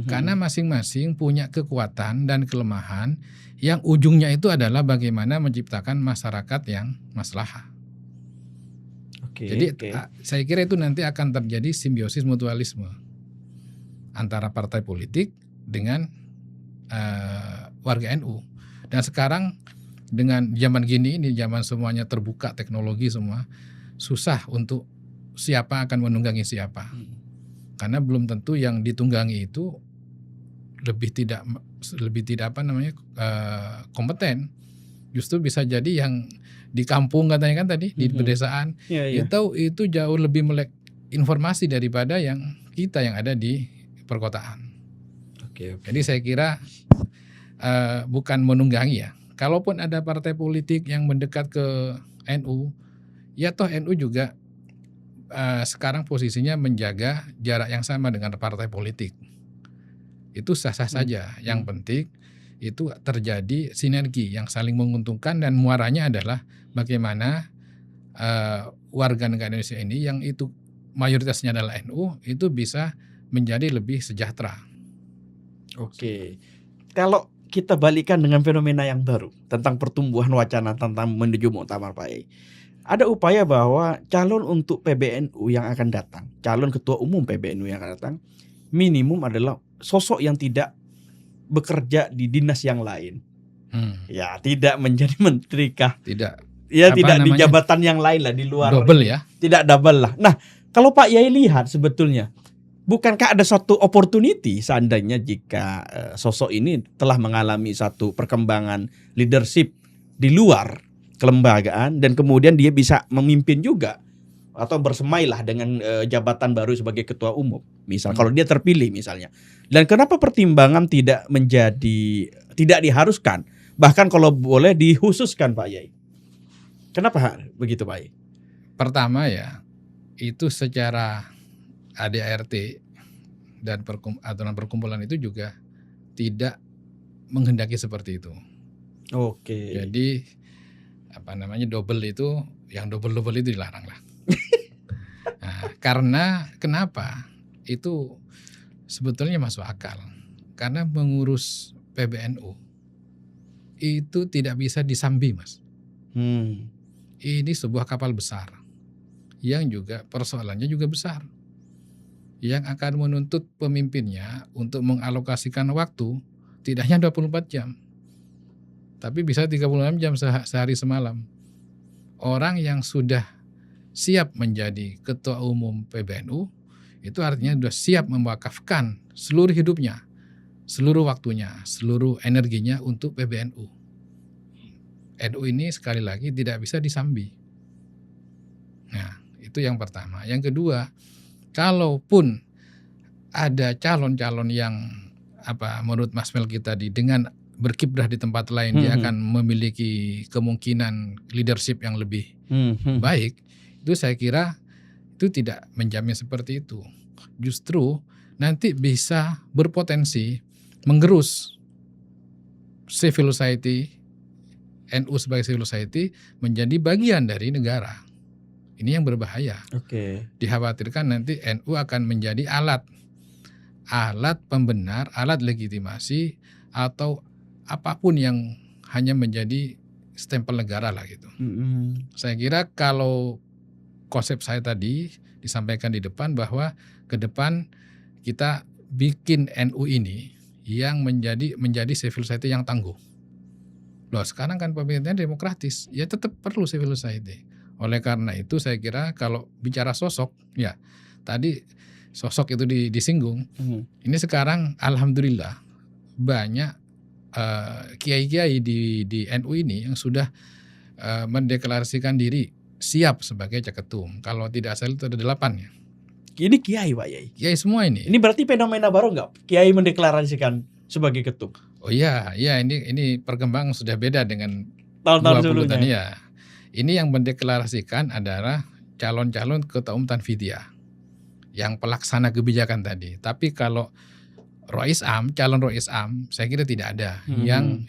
Karena masing-masing punya kekuatan dan kelemahan yang ujungnya itu adalah bagaimana menciptakan masyarakat yang maslahah. Jadi saya kira itu nanti akan terjadi simbiosis mutualisme antara partai politik dengan warga NU. Dan sekarang dengan zaman gini ini, zaman semuanya terbuka teknologi semua, susah untuk siapa akan menunggangi siapa. Karena belum tentu yang ditunggangi itu lebih tidak kompeten. Justru bisa jadi yang di kampung katanya kan tadi, di pedesaan, itu jauh lebih melek informasi daripada yang kita yang ada di perkotaan. Jadi saya kira bukan menunggangi ya. Kalaupun ada partai politik yang mendekat ke NU, ya toh NU juga sekarang posisinya menjaga jarak yang sama dengan partai politik. Itu sah-sah saja. Yang penting itu terjadi sinergi yang saling menguntungkan, dan muaranya adalah bagaimana warga negara Indonesia ini yang itu mayoritasnya adalah NU itu bisa menjadi lebih sejahtera. Oke. Kalau kita balikan dengan fenomena yang baru tentang pertumbuhan wacana tentang menuju muktamar Pak Yai. Ada upaya bahwa calon untuk PBNU yang akan datang, calon ketua umum PBNU yang akan datang, minimum adalah sosok yang tidak bekerja di dinas yang lain. Ya, tidak menjadi menteri kah? Tidak. Ya, tidak di jabatan yang lain lah, di luar. Double ya. Tidak double lah. Nah, kalau Pak Yai lihat sebetulnya, bukankah ada satu opportunity seandainya jika sosok ini telah mengalami satu perkembangan leadership di luar kelembagaan dan kemudian dia bisa memimpin juga atau bersemailah dengan jabatan baru sebagai ketua umum, misal kalau dia terpilih misalnya. Dan kenapa pertimbangan tidak diharuskan, bahkan kalau boleh dikhususkan Pak Yai? Kenapa begitu Pak Yai? Pertama ya, itu secara ADART dan aturan perkumpulan itu juga tidak menghendaki seperti itu. Oke. Jadi double itu, yang double itu dilarang lah. Nah, karena kenapa? Itu sebetulnya masuk akal. Karena mengurus PBNU itu tidak bisa disambi, Mas. Ini sebuah kapal besar yang juga persoalannya juga besar, yang akan menuntut pemimpinnya untuk mengalokasikan waktu tidak hanya 24 jam, tapi bisa 36 jam sehari semalam. Orang yang sudah siap menjadi ketua umum PBNU itu artinya sudah siap mewakafkan seluruh hidupnya, seluruh waktunya, seluruh energinya untuk PBNU. NU ini sekali lagi tidak bisa disambi. Nah, itu yang pertama. Yang kedua, kalaupun ada calon-calon yang menurut Mas Melki tadi dengan berkiprah di tempat lain dia akan memiliki kemungkinan leadership yang lebih baik, itu saya kira itu tidak menjamin seperti itu. Justru nanti bisa berpotensi menggerus civil society, NU sebagai civil society menjadi bagian dari negara. Ini yang berbahaya. Dikhawatirkan nanti NU akan menjadi alat pembenar, alat legitimasi atau apapun yang hanya menjadi stempel negara lah gitu. Saya kira kalau konsep saya tadi disampaikan di depan bahwa ke depan kita bikin NU ini yang menjadi civil society yang tangguh. Loh, sekarang kan pemerintahan demokratis, ya tetap perlu civil society. Oleh karena itu saya kira kalau bicara sosok, ya tadi sosok itu disinggung. Ini sekarang alhamdulillah banyak kiai-kiai di NU ini yang sudah mendeklarasikan diri siap sebagai caketum. Kalau tidak salah itu ada 8 ya. Ini kiai Pak Yai? Kiai semua ini. Ini berarti fenomena baru nggak? Kiai mendeklarasikan sebagai ketum? Oh iya, ini perkembangan sudah beda dengan tahun-tahun 20 sebelumnya. Ya. Ini yang mendeklarasikan adalah calon-calon ketua umum Tanfidiyah yang pelaksana kebijakan tadi. Tapi kalau calon Rois Am, saya kira tidak ada yang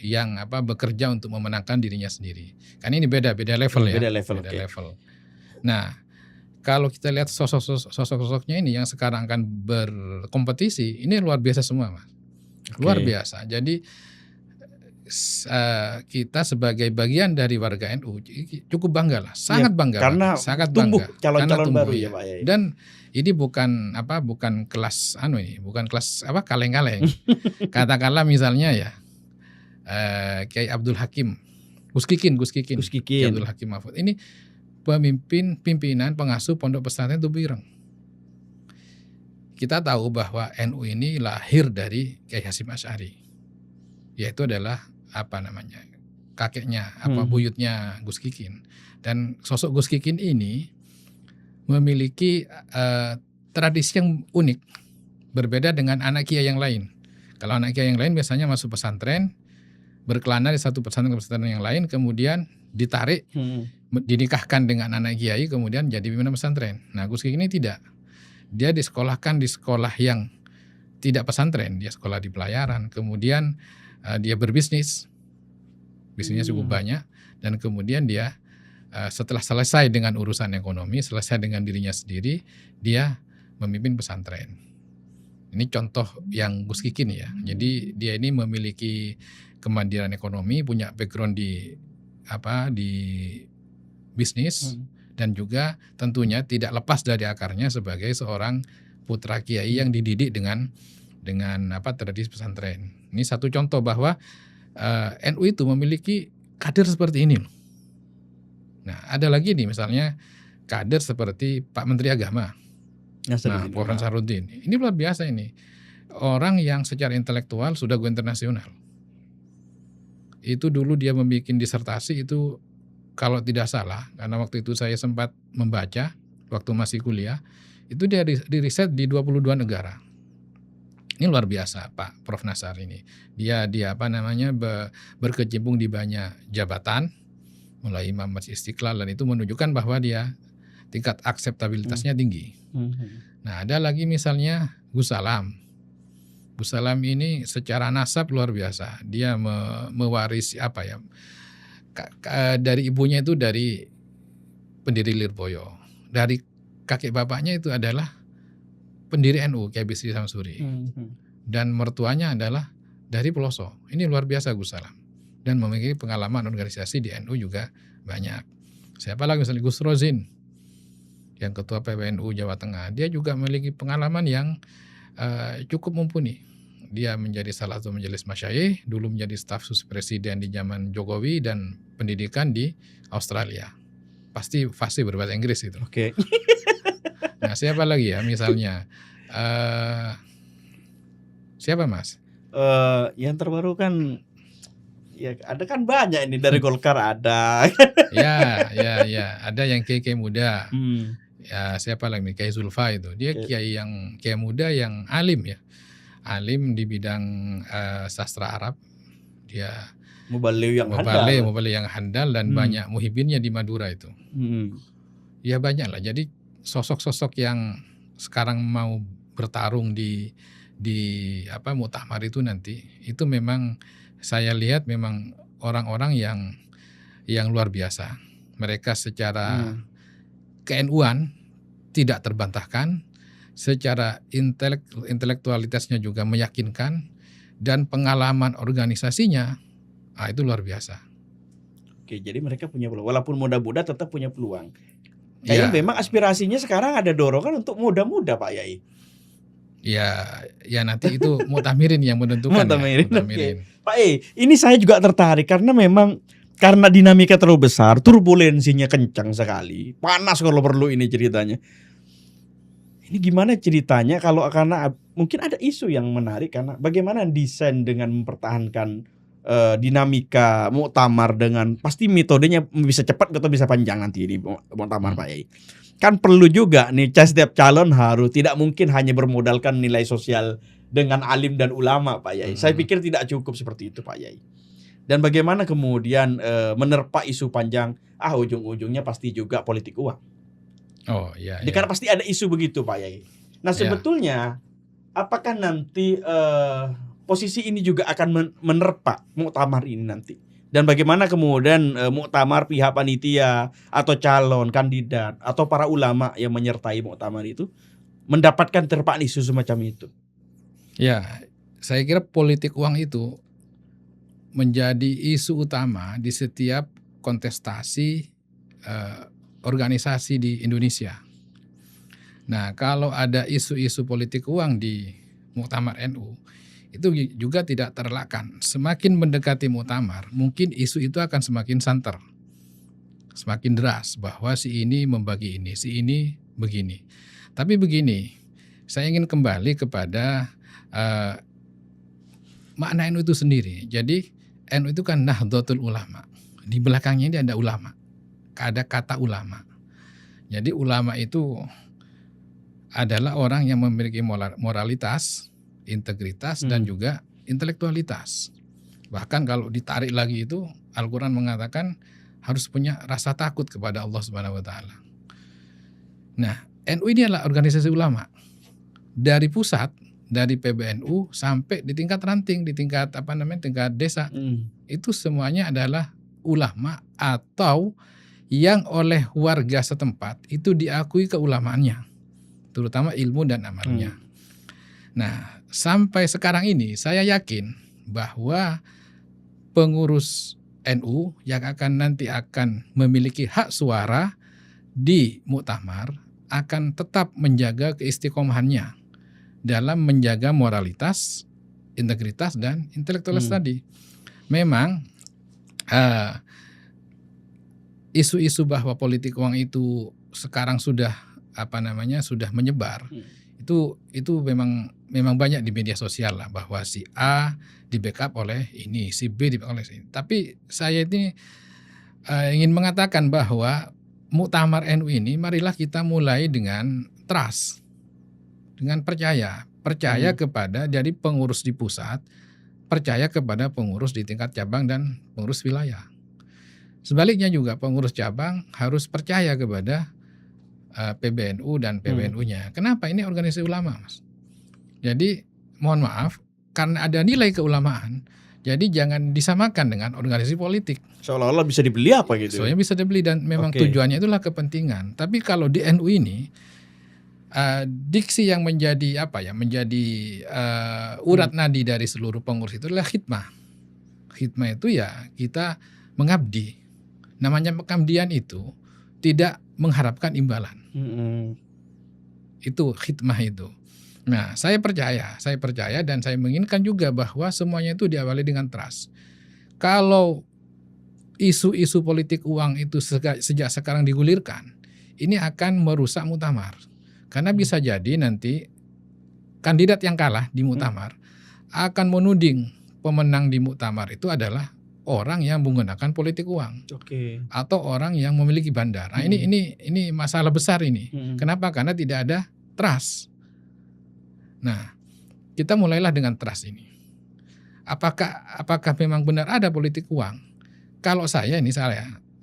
bekerja untuk memenangkan dirinya sendiri. Kan ini beda level ya. Beda level. Nah, kalau kita lihat sosok-sosoknya ini yang sekarang akan berkompetisi, ini luar biasa semua, Mas. Luar biasa. Jadi kita sebagai bagian dari warga NU cukup bangga lah, sangat bangga. Karena sangat tumbuh bangga. calon-calon Karena baru ya Pak Yai. Dan ini bukan kelas bukan kelas kaleng-kaleng. Katakanlah misalnya ya Kiai Abdul Hakim Gus Kikin, Gus Ki Kikin. Abdul Hakim Mahfud. Ini pimpinan pengasuh Pondok Pesantren Tubuh Ireng. Kita tahu bahwa NU ini lahir dari Kiai Hasyim Asy'ari, yaitu adalah kakeknya, buyutnya Gus Kikin. Dan sosok Gus Kikin ini memiliki tradisi yang unik, berbeda dengan anak kiai yang lain. Kalau anak kiai yang lain biasanya masuk pesantren, berkelana di satu pesantren ke pesantren yang lain, kemudian ditarik, dinikahkan dengan anak kiai, kemudian jadi pimpinan pesantren. Nah, Gus Kikin ini tidak. Dia disekolahkan di sekolah yang tidak pesantren, dia sekolah di pelayaran, kemudian dia berbisnis, bisnisnya cukup banyak, dan kemudian dia setelah selesai dengan urusan ekonomi, selesai dengan dirinya sendiri, dia memimpin pesantren. Ini contoh yang Gus Kikin ya. Jadi dia ini memiliki kemandirian ekonomi, punya background di bisnis, dan juga tentunya tidak lepas dari akarnya sebagai seorang putra kiai yang dididik dengan tradisi pesantren. Ini satu contoh bahwa NU itu memiliki kader seperti ini. Nah, ada lagi nih misalnya kader seperti Pak Menteri Agama, Prof. Nasaruddin. Ini luar biasa ini. Orang yang secara intelektual sudah go internasional. Itu dulu dia membuat disertasi itu, kalau tidak salah, karena waktu itu saya sempat membaca waktu masih kuliah, itu dia diriset di 22 negara. Ini luar biasa Pak Prof Nasar ini. Dia berkecimpung di banyak jabatan, mulai Imam Masjid Istiqlal, dan itu menunjukkan bahwa dia tingkat akseptabilitasnya tinggi. Nah, ada lagi misalnya Gus Salam. Gus Salam ini secara nasab luar biasa. Dia mewarisi dari ibunya itu dari pendiri Lirboyo. Dari kakek bapaknya itu adalah pendiri NU, Kiai Bisri Samsuri. Dan mertuanya adalah dari Peloso. Ini luar biasa Gus Salam. Dan memiliki pengalaman organisasi di NU juga banyak. Siapa lagi misalnya Gus Rozin, yang ketua PBNU Jawa Tengah. Dia juga memiliki pengalaman yang cukup mumpuni. Dia menjadi salah satu majelis masyayikh, dulu menjadi staf sus presiden di zaman Jokowi, dan pendidikan di Australia. Pasti berbahasa Inggris itu. Oke. Nah, siapa lagi ya misalnya? Siapa Mas? Yang terbaru kan, ya ada kan banyak ini dari Golkar ada. Ya, ada yang kiai muda. Ya, siapa lagi? Kiai Zulfa itu. Dia kiai muda yang alim ya. Alim di bidang sastra Arab. Dia Mubalik yang handal dan banyak muhibinnya di Madura itu. Ya banyak lah. Jadi sosok-sosok yang sekarang mau bertarung di muktamar itu nanti, itu memang saya lihat memang orang-orang yang luar biasa. Mereka secara ke-NU-an tidak terbantahkan, secara intelektualitasnya juga meyakinkan, dan pengalaman organisasinya itu luar biasa. Oke, jadi mereka punya peluang, walaupun muda-muda tetap punya peluang. Kayaknya memang aspirasinya sekarang ada dorongan untuk muda-muda Pak Yai. Ya nanti itu muktamirin yang menentukan. Muktamirin. Okay. Pak ini saya juga tertarik karena memang karena dinamika terlalu besar, turbulensinya kencang sekali, panas kalau perlu ini ceritanya. Ini gimana ceritanya karena mungkin ada isu yang menarik, karena bagaimana desain dengan mempertahankan dinamika muktamar dengan pasti metodenya bisa cepat atau bisa panjang nanti di muktamar Pak Yai. Kan perlu juga nih setiap calon tidak mungkin hanya bermodalkan nilai sosial dengan alim dan ulama Pak Yai. Saya pikir tidak cukup seperti itu Pak Yai. Dan bagaimana kemudian menerpa isu panjang, ujung-ujungnya pasti juga politik uang. Oh iya. Karena pasti ada isu begitu Pak Yai. Nah sebetulnya apakah nanti posisi ini juga akan menerpa muktamar ini nanti? Dan bagaimana kemudian muktamar, pihak panitia atau calon kandidat atau para ulama yang menyertai muktamar itu mendapatkan terpaan isu semacam itu? Ya, saya kira politik uang itu menjadi isu utama di setiap kontestasi organisasi di Indonesia. Nah, kalau ada isu-isu politik uang di muktamar NU, itu juga tidak terelakkan. Semakin mendekati muktamar, mungkin isu itu akan semakin santer, semakin deras bahwa si ini membagi ini, si ini begini. Tapi begini, saya ingin kembali kepada makna NU itu sendiri. Jadi NU itu kan Nahdlatul Ulama. Di belakangnya ini ada ulama, ada kata ulama. Jadi ulama itu adalah orang yang memiliki moralitas, integritas, dan juga intelektualitas. Bahkan kalau ditarik lagi itu, Al-Quran mengatakan harus punya rasa takut kepada Allah Subhanahu wa Ta'ala. Nah, NU ini adalah organisasi ulama dari pusat, dari PBNU sampai di tingkat ranting, di tingkat tingkat desa. Itu semuanya adalah ulama atau yang oleh warga setempat itu diakui keulamaannya, terutama ilmu dan amalnya. Nah, sampai sekarang ini saya yakin bahwa pengurus NU yang nanti akan memiliki hak suara di muktamar akan tetap menjaga keistiqomahannya dalam menjaga moralitas, integritas, dan intelektualitas tadi. Memang isu-isu bahwa politik uang itu sekarang sudah sudah menyebar. Itu memang banyak di media sosial lah, bahwa si A di backup oleh ini, si B di backup oleh ini. Tapi saya ini ingin mengatakan bahwa muktamar NU ini marilah kita mulai dengan trust, dengan percaya kepada dari pengurus di pusat, percaya kepada pengurus di tingkat cabang dan pengurus wilayah. Sebaliknya juga pengurus cabang harus percaya kepada PBNU dan PBNU-nya. Kenapa? Ini organisasi ulama, Mas. Jadi mohon maaf, karena ada nilai keulamaan, jadi jangan disamakan dengan organisasi politik. Seolah-olah bisa dibeli apa gitu. Soalnya bisa dibeli dan memang tujuannya itulah kepentingan. Tapi kalau di NU ini diksi yang menjadi urat nadi dari seluruh pengurus itu adalah khidmah. Khidmah itu ya kita mengabdi. Namanya pengabdian itu tidak mengharapkan imbalan. Itu khidmah itu. Nah, saya percaya dan saya menginginkan juga bahwa semuanya itu diawali dengan trust. Kalau isu-isu politik uang itu sejak sekarang digulirkan, ini akan merusak muktamar. Karena bisa jadi nanti kandidat yang kalah di muktamar akan menuding pemenang di muktamar itu adalah orang yang menggunakan politik uang, atau orang yang memiliki bandar. Nah, ini masalah besar ini. Kenapa? Karena tidak ada trust. Nah, kita mulailah dengan trust ini. Apakah memang benar ada politik uang? Kalau saya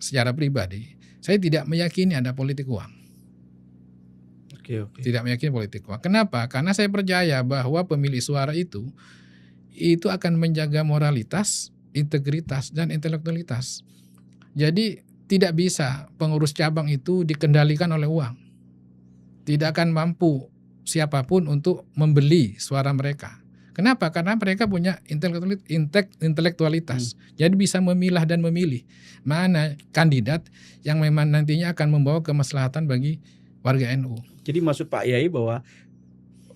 secara pribadi, saya tidak meyakini ada politik uang. Tidak meyakini politik uang. Kenapa? Karena saya percaya bahwa pemilih suara itu akan menjaga moralitas, integritas, dan intelektualitas. Jadi tidak bisa pengurus cabang itu dikendalikan oleh uang. Tidak akan mampu siapapun untuk membeli suara mereka. Kenapa? Karena mereka punya intelektualitas. Jadi bisa memilah dan memilih mana kandidat yang memang nantinya akan membawa kemaslahatan bagi warga NU. Jadi maksud Pak Yai bahwa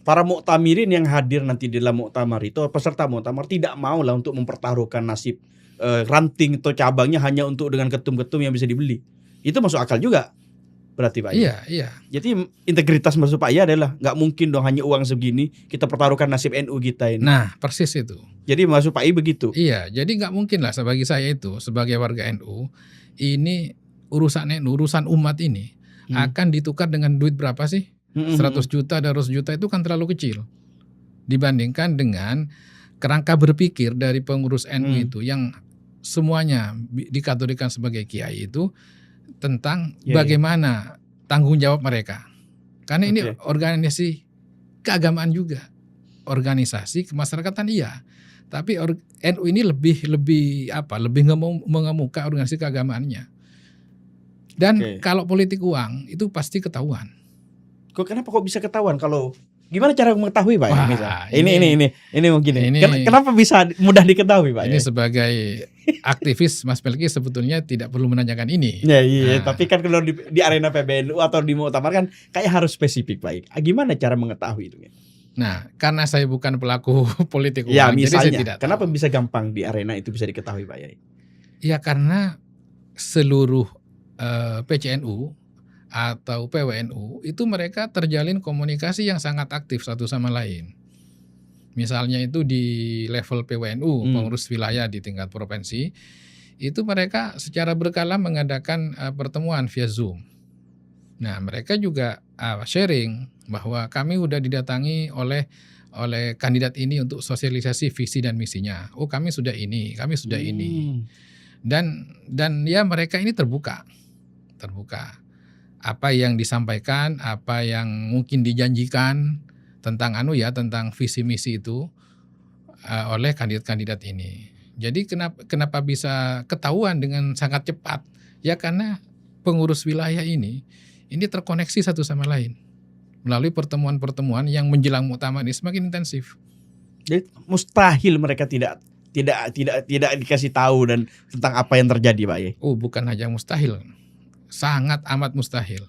para muktamirin yang hadir nanti di dalam muktamar itu, peserta muktamar tidak mau lah untuk mempertaruhkan nasib ranting atau cabangnya hanya untuk dengan ketum-ketum yang bisa dibeli. Itu masuk akal juga berarti Pak Yai. Iya. Jadi integritas maksud Pak Yai adalah nggak mungkin dong hanya uang segini kita pertaruhkan nasib NU kita ini. Nah, persis itu. Jadi maksud Pak Yai begitu. Iya, jadi nggak mungkin lah bagi saya itu sebagai warga NU, ini urusan NU, urusan umat ini akan ditukar dengan duit berapa sih? 100 juta, 200 juta itu kan terlalu kecil dibandingkan dengan kerangka berpikir dari pengurus NU itu yang semuanya dikategorikan sebagai kiai itu tentang bagaimana tanggung jawab mereka. Karena ini organisasi keagamaan juga, organisasi kemasyarakatan iya, tapi NU ini lebih mengemuka organisasi keagamaannya. Dan kalau politik uang itu pasti ketahuan. Kenapa kok bisa ketahuan? Kalau gimana cara mengetahui Pak? Wah, ini mungkin. Kenapa bisa mudah diketahui Pak? Ini sebagai aktivis Mas Melki sebetulnya tidak perlu menanyakan ini. Iya. Tapi kan kalau di arena PBNU atau di muktamar kan kayak harus spesifik Pak. Gimana cara mengetahui itu? Nah, karena saya bukan pelaku politik Ya, uang, jadi saya misalnya, tidak kenapa tahu. bisa gampang di arena itu bisa diketahui Pak Yai? Ya karena seluruh PCNU atau PWNU itu mereka terjalin komunikasi yang sangat aktif satu sama lain. Misalnya itu di level PWNU, pengurus wilayah di tingkat provinsi, itu mereka secara berkala mengadakan pertemuan via Zoom. Nah, mereka juga sharing bahwa kami udah didatangi oleh kandidat ini untuk sosialisasi visi dan misinya. Oh, kami sudah ini, kami sudah ini. Dan ya mereka ini terbuka. Apa yang disampaikan, apa yang mungkin dijanjikan tentang tentang visi misi itu oleh kandidat-kandidat ini. Jadi kenapa bisa ketahuan dengan sangat cepat? Ya karena pengurus wilayah ini terkoneksi satu sama lain melalui pertemuan-pertemuan yang menjelang muktamar ini semakin intensif. Jadi mustahil mereka tidak dikasih tahu dan tentang apa yang terjadi, Pak Yai. Oh, bukan hanya mustahil, sangat amat mustahil.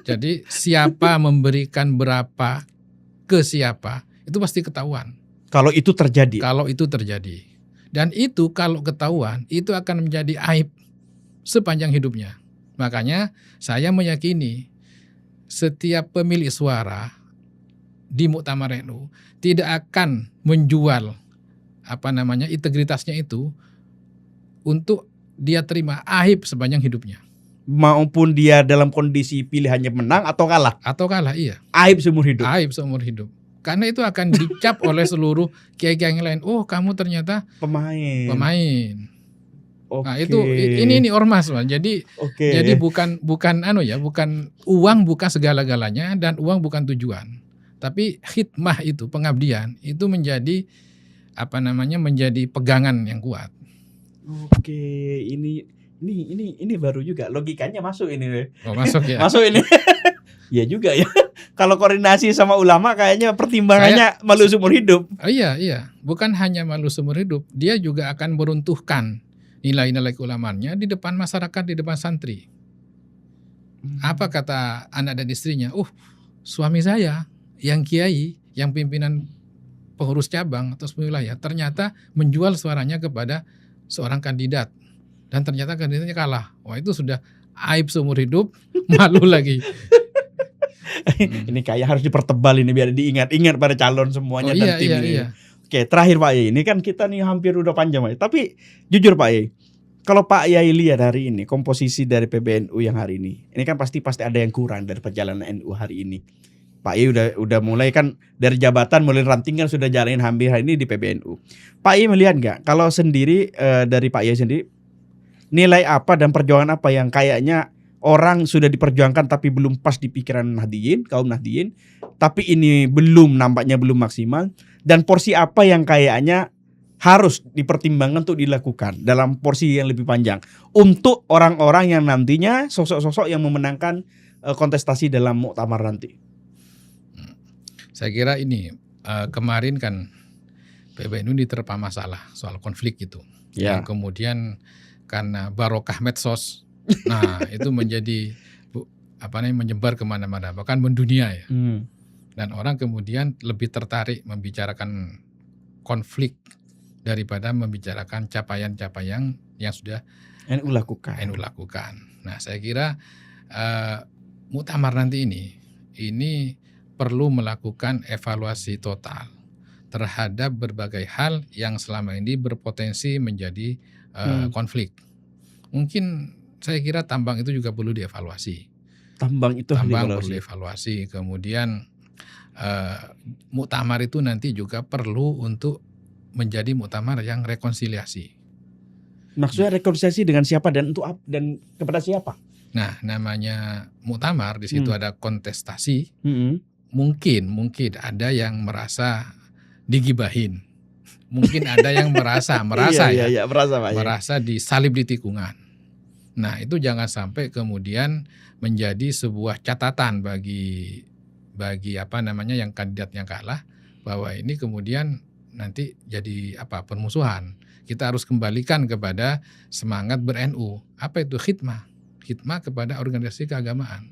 Jadi siapa memberikan berapa ke siapa itu pasti ketahuan. Kalau itu terjadi. Dan itu kalau ketahuan itu akan menjadi aib sepanjang hidupnya. Makanya saya meyakini setiap pemilik suara di Muktamar NU tidak akan menjual integritasnya itu untuk dia terima aib sepanjang hidupnya. Maupun dia dalam kondisi pilihannya menang atau kalah. Iya. Aib seumur hidup. Karena itu akan dicap oleh seluruh kiai-kiai yang lain. Oh, kamu ternyata pemain. Okay. Nah, itu ini ormas, Mas. Jadi bukan uang bukan segala-galanya dan uang bukan tujuan. Tapi khidmah itu, pengabdian itu menjadi menjadi pegangan yang kuat. Oke, ini baru juga logikanya masuk ini. Oh, masuk ya. Masuk ini. Iya juga ya. Kalau koordinasi sama ulama kayaknya pertimbangannya malu seumur hidup. Iya. Bukan hanya malu seumur hidup, dia juga akan meruntuhkan nilai-nilai keulamaannya di depan masyarakat, di depan santri. Apa kata anak dan istrinya? Suami saya yang kiai, yang pimpinan pengurus cabang atau wilayah ternyata menjual suaranya kepada seorang kandidat dan ternyata kandidatnya kalah. Wah, itu sudah aib seumur hidup, malu lagi. Ini kayak harus dipertebal ini biar diingat-ingat pada calon semuanya dan tim ini. Iya. Oke, terakhir Pak Yai, ini kan kita nih hampir udah panjang Pak Yai. Tapi jujur Pak Yai, kalau Pak Yai lihat hari ini komposisi dari PBNU yang hari ini kan pasti ada yang kurang dari perjalanan NU hari ini. Pak Yai udah mulai kan dari jabatan mulai ranting kan sudah jalanin hampir hari ini di PBNU. Pak Yai melihat nggak kalau sendiri dari Pak Yai sendiri nilai apa dan perjuangan apa yang kayaknya orang sudah diperjuangkan tapi belum pas di pikiran Nahdiyin, kaum Nahdiyin, tapi ini nampaknya belum maksimal, dan porsi apa yang kayaknya harus dipertimbangkan untuk dilakukan dalam porsi yang lebih panjang untuk orang-orang yang nantinya sosok-sosok yang memenangkan kontestasi dalam muktamar nanti. Saya kira ini kemarin kan PBNU diterpa masalah soal konflik itu, yang kemudian karena barokah medsos. Nah, itu menjadi menyebar kemana-mana, bahkan mendunia ya. Dan orang kemudian lebih tertarik membicarakan konflik daripada membicarakan capaian-capaian yang sudah NU lakukan. Nah, saya kira muktamar nanti ini perlu melakukan evaluasi total terhadap berbagai hal yang selama ini berpotensi menjadi konflik. Mungkin saya kira tambang itu juga perlu dievaluasi. Tambang perlu dievaluasi. Kemudian muktamar itu nanti juga perlu untuk menjadi muktamar yang rekonsiliasi. Maksudnya rekonsiliasi dengan siapa dan kepada siapa? Nah, namanya muktamar di situ ada kontestasi. Mungkin ada yang merasa digibahin. Mungkin ada yang merasa disalib di tikungan. Nah, itu jangan sampai kemudian menjadi sebuah catatan bagi yang kandidatnya kalah, bahwa ini kemudian nanti jadi permusuhan. Kita harus kembalikan kepada semangat ber-NU. Apa itu khidmah kepada organisasi keagamaan.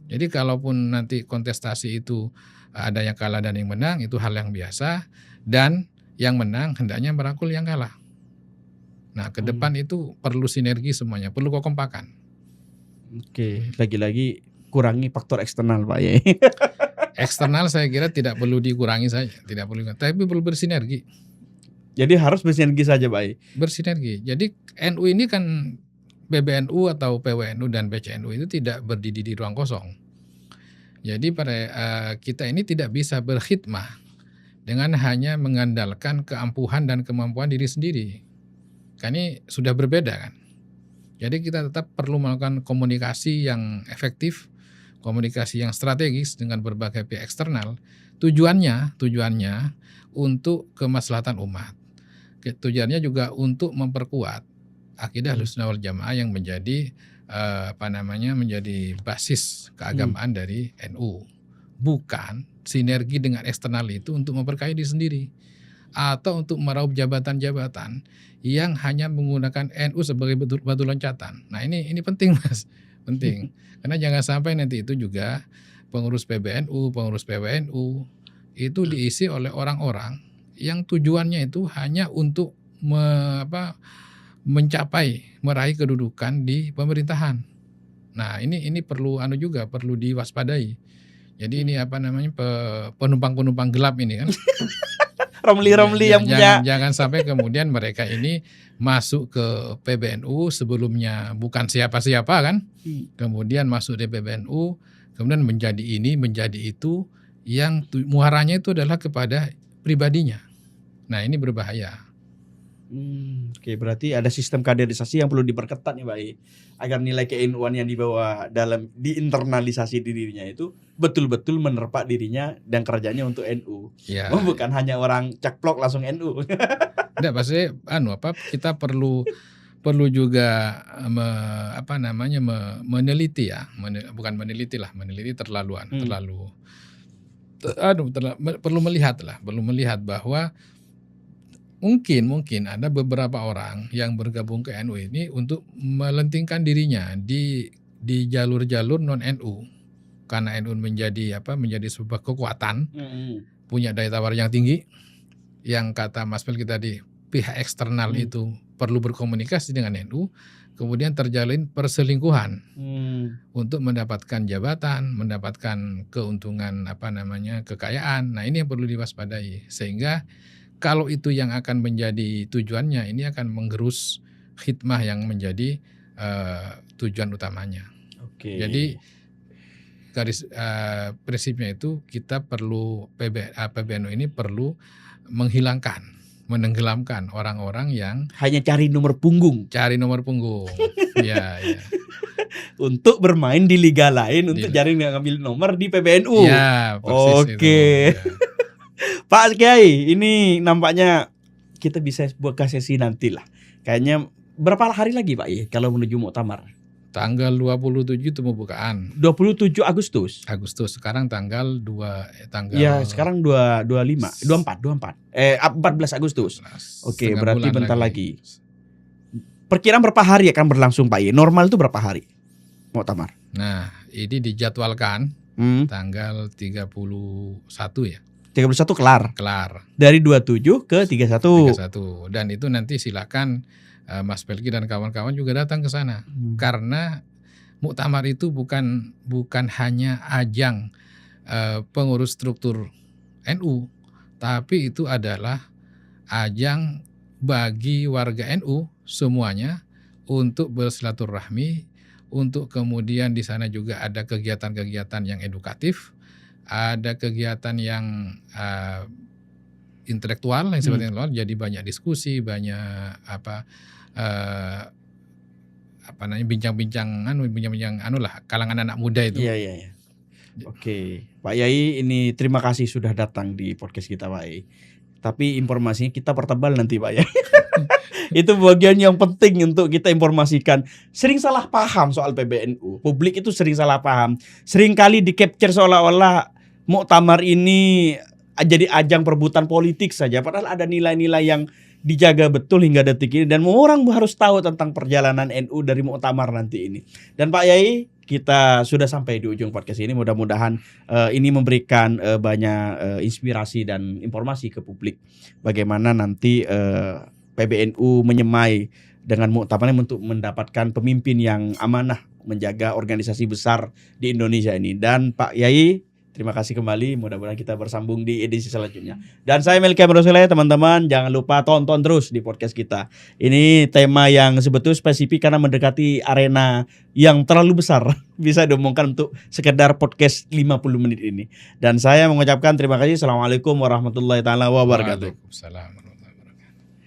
Jadi kalaupun nanti kontestasi itu ada yang kalah dan yang menang, itu hal yang biasa, dan yang menang hendaknya merangkul yang kalah. Nah, ke depan itu perlu sinergi semuanya, perlu kekompakan. Oke, lagi-lagi kurangi faktor eksternal Pak Yai. Eksternal saya kira tidak perlu dikurangi saja, tidak perlu, tapi perlu bersinergi. Jadi harus bersinergi saja Pak Yai. Bersinergi. Jadi NU ini kan PBNU atau PWNU dan PCNU itu tidak berdiri di ruang kosong. Jadi kita ini tidak bisa berkhidmah dengan hanya mengandalkan keampuhan dan kemampuan diri sendiri. Kan ini sudah berbeda kan. Jadi kita tetap perlu melakukan komunikasi yang efektif, komunikasi yang strategis dengan berbagai pihak eksternal. Tujuannya untuk kemaslahatan umat. Tujuannya juga untuk memperkuat akidah Ahlussunnah wal Jamaah yang menjadi menjadi basis keagamaan dari NU. Bukan sinergi dengan eksternal itu untuk memperkaya diri sendiri atau untuk meraup jabatan-jabatan yang hanya menggunakan NU sebagai batu loncatan. Nah, ini penting Mas, penting. Karena jangan sampai nanti itu juga pengurus PBNU, pengurus PWNU itu diisi oleh orang-orang yang tujuannya itu hanya untuk meraih kedudukan di pemerintahan. Nah, ini perlu perlu diwaspadai. Jadi ini penumpang-penumpang gelap ini kan. Romli-romli yang punya. Jangan sampai kemudian mereka ini masuk ke PBNU sebelumnya bukan siapa-siapa kan. Kemudian masuk di PBNU, kemudian menjadi ini, menjadi itu, yang muaranya itu adalah kepada pribadinya. Nah, ini berbahaya. Oke, berarti ada sistem kaderisasi yang perlu diperketat nih Pak I, agar nilai ke-NU-an yang dibawa diinternalisasi dirinya itu betul-betul menerpa dirinya dan kerjanya untuk NU. Ya. Bukan hanya orang caplok langsung NU. Tidak, pasti kita perlu juga meneliti ya, bukan meneliti lah, meneliti perlu melihat bahwa mungkin ada beberapa orang yang bergabung ke NU ini untuk melentingkan dirinya di jalur-jalur non NU, karena NU menjadi sebuah kekuatan, punya daya tawar yang tinggi, yang kata Mas Pelki tadi pihak eksternal itu perlu berkomunikasi dengan NU, kemudian terjalin perselingkuhan untuk mendapatkan jabatan, mendapatkan keuntungan kekayaan. Nah, ini yang perlu diwaspadai, sehingga kalau itu yang akan menjadi tujuannya, ini akan menggerus khidmah yang menjadi tujuan utamanya. Oke. Jadi prinsipnya itu kita perlu PBNU ini perlu menenggelamkan orang-orang yang hanya cari nomor punggung. Ya. Untuk bermain di liga lain, untuk cari ngambil nomor di PBNU. Ya, persis. Oke. Itu. Pak Kiai, ini nampaknya kita bisa buka sesi nanti lah. Kayaknya berapa hari lagi Pak ya kalau menuju Muktamar? Tanggal 27 itu pembukaan. 27 Agustus. Sekarang tanggal. Ya, sekarang 24 Agustus. Oke, berarti bentar lagi. Perkiraan berapa hari akan berlangsung Pak ya? Normal itu berapa hari Muktamar? Nah, ini dijadwalkan tanggal 31 ya. 31 kelar. Dari 27 ke 31. Dan itu nanti silakan Mas Pelki dan kawan-kawan juga datang ke sana. Karena Muktamar itu bukan hanya ajang pengurus struktur NU, tapi itu adalah ajang bagi warga NU semuanya untuk bersilaturahmi, untuk kemudian di sana juga ada kegiatan-kegiatan yang edukatif, ada kegiatan yang intelektual yang seperti itu, jadi banyak diskusi, banyak bincang-bincang kalangan anak muda itu. Iya. Oke, Pak Yai, ini terima kasih sudah datang di podcast kita Pak Yai. Tapi informasinya kita pertebal nanti Pak Yai. Itu bagian yang penting untuk kita informasikan. Sering salah paham soal PBNU. Publik itu sering salah paham. Sering kali di-capture seolah-olah Muktamar ini jadi ajang perebutan politik saja. Padahal ada nilai-nilai yang dijaga betul hingga detik ini. Dan orang harus tahu tentang perjalanan NU dari Muktamar nanti ini. Dan Pak Yai, kita sudah sampai di ujung podcast ini. Mudah-mudahan ini memberikan banyak inspirasi dan informasi ke publik bagaimana nanti PBNU menyemai dengan muktamar untuk mendapatkan pemimpin yang amanah menjaga organisasi besar di Indonesia ini. Dan Pak Yai, terima kasih kembali. Mudah-mudahan kita bersambung di edisi selanjutnya. Dan saya Melki Amrosuleh, teman-teman. Jangan lupa tonton terus di podcast kita. Ini tema yang sebetulnya spesifik karena mendekati arena yang terlalu besar. Bisa diomongkan untuk sekedar podcast 50 menit ini. Dan saya mengucapkan terima kasih. Assalamualaikum warahmatullahi wabarakatuh. Waalaikumsalam.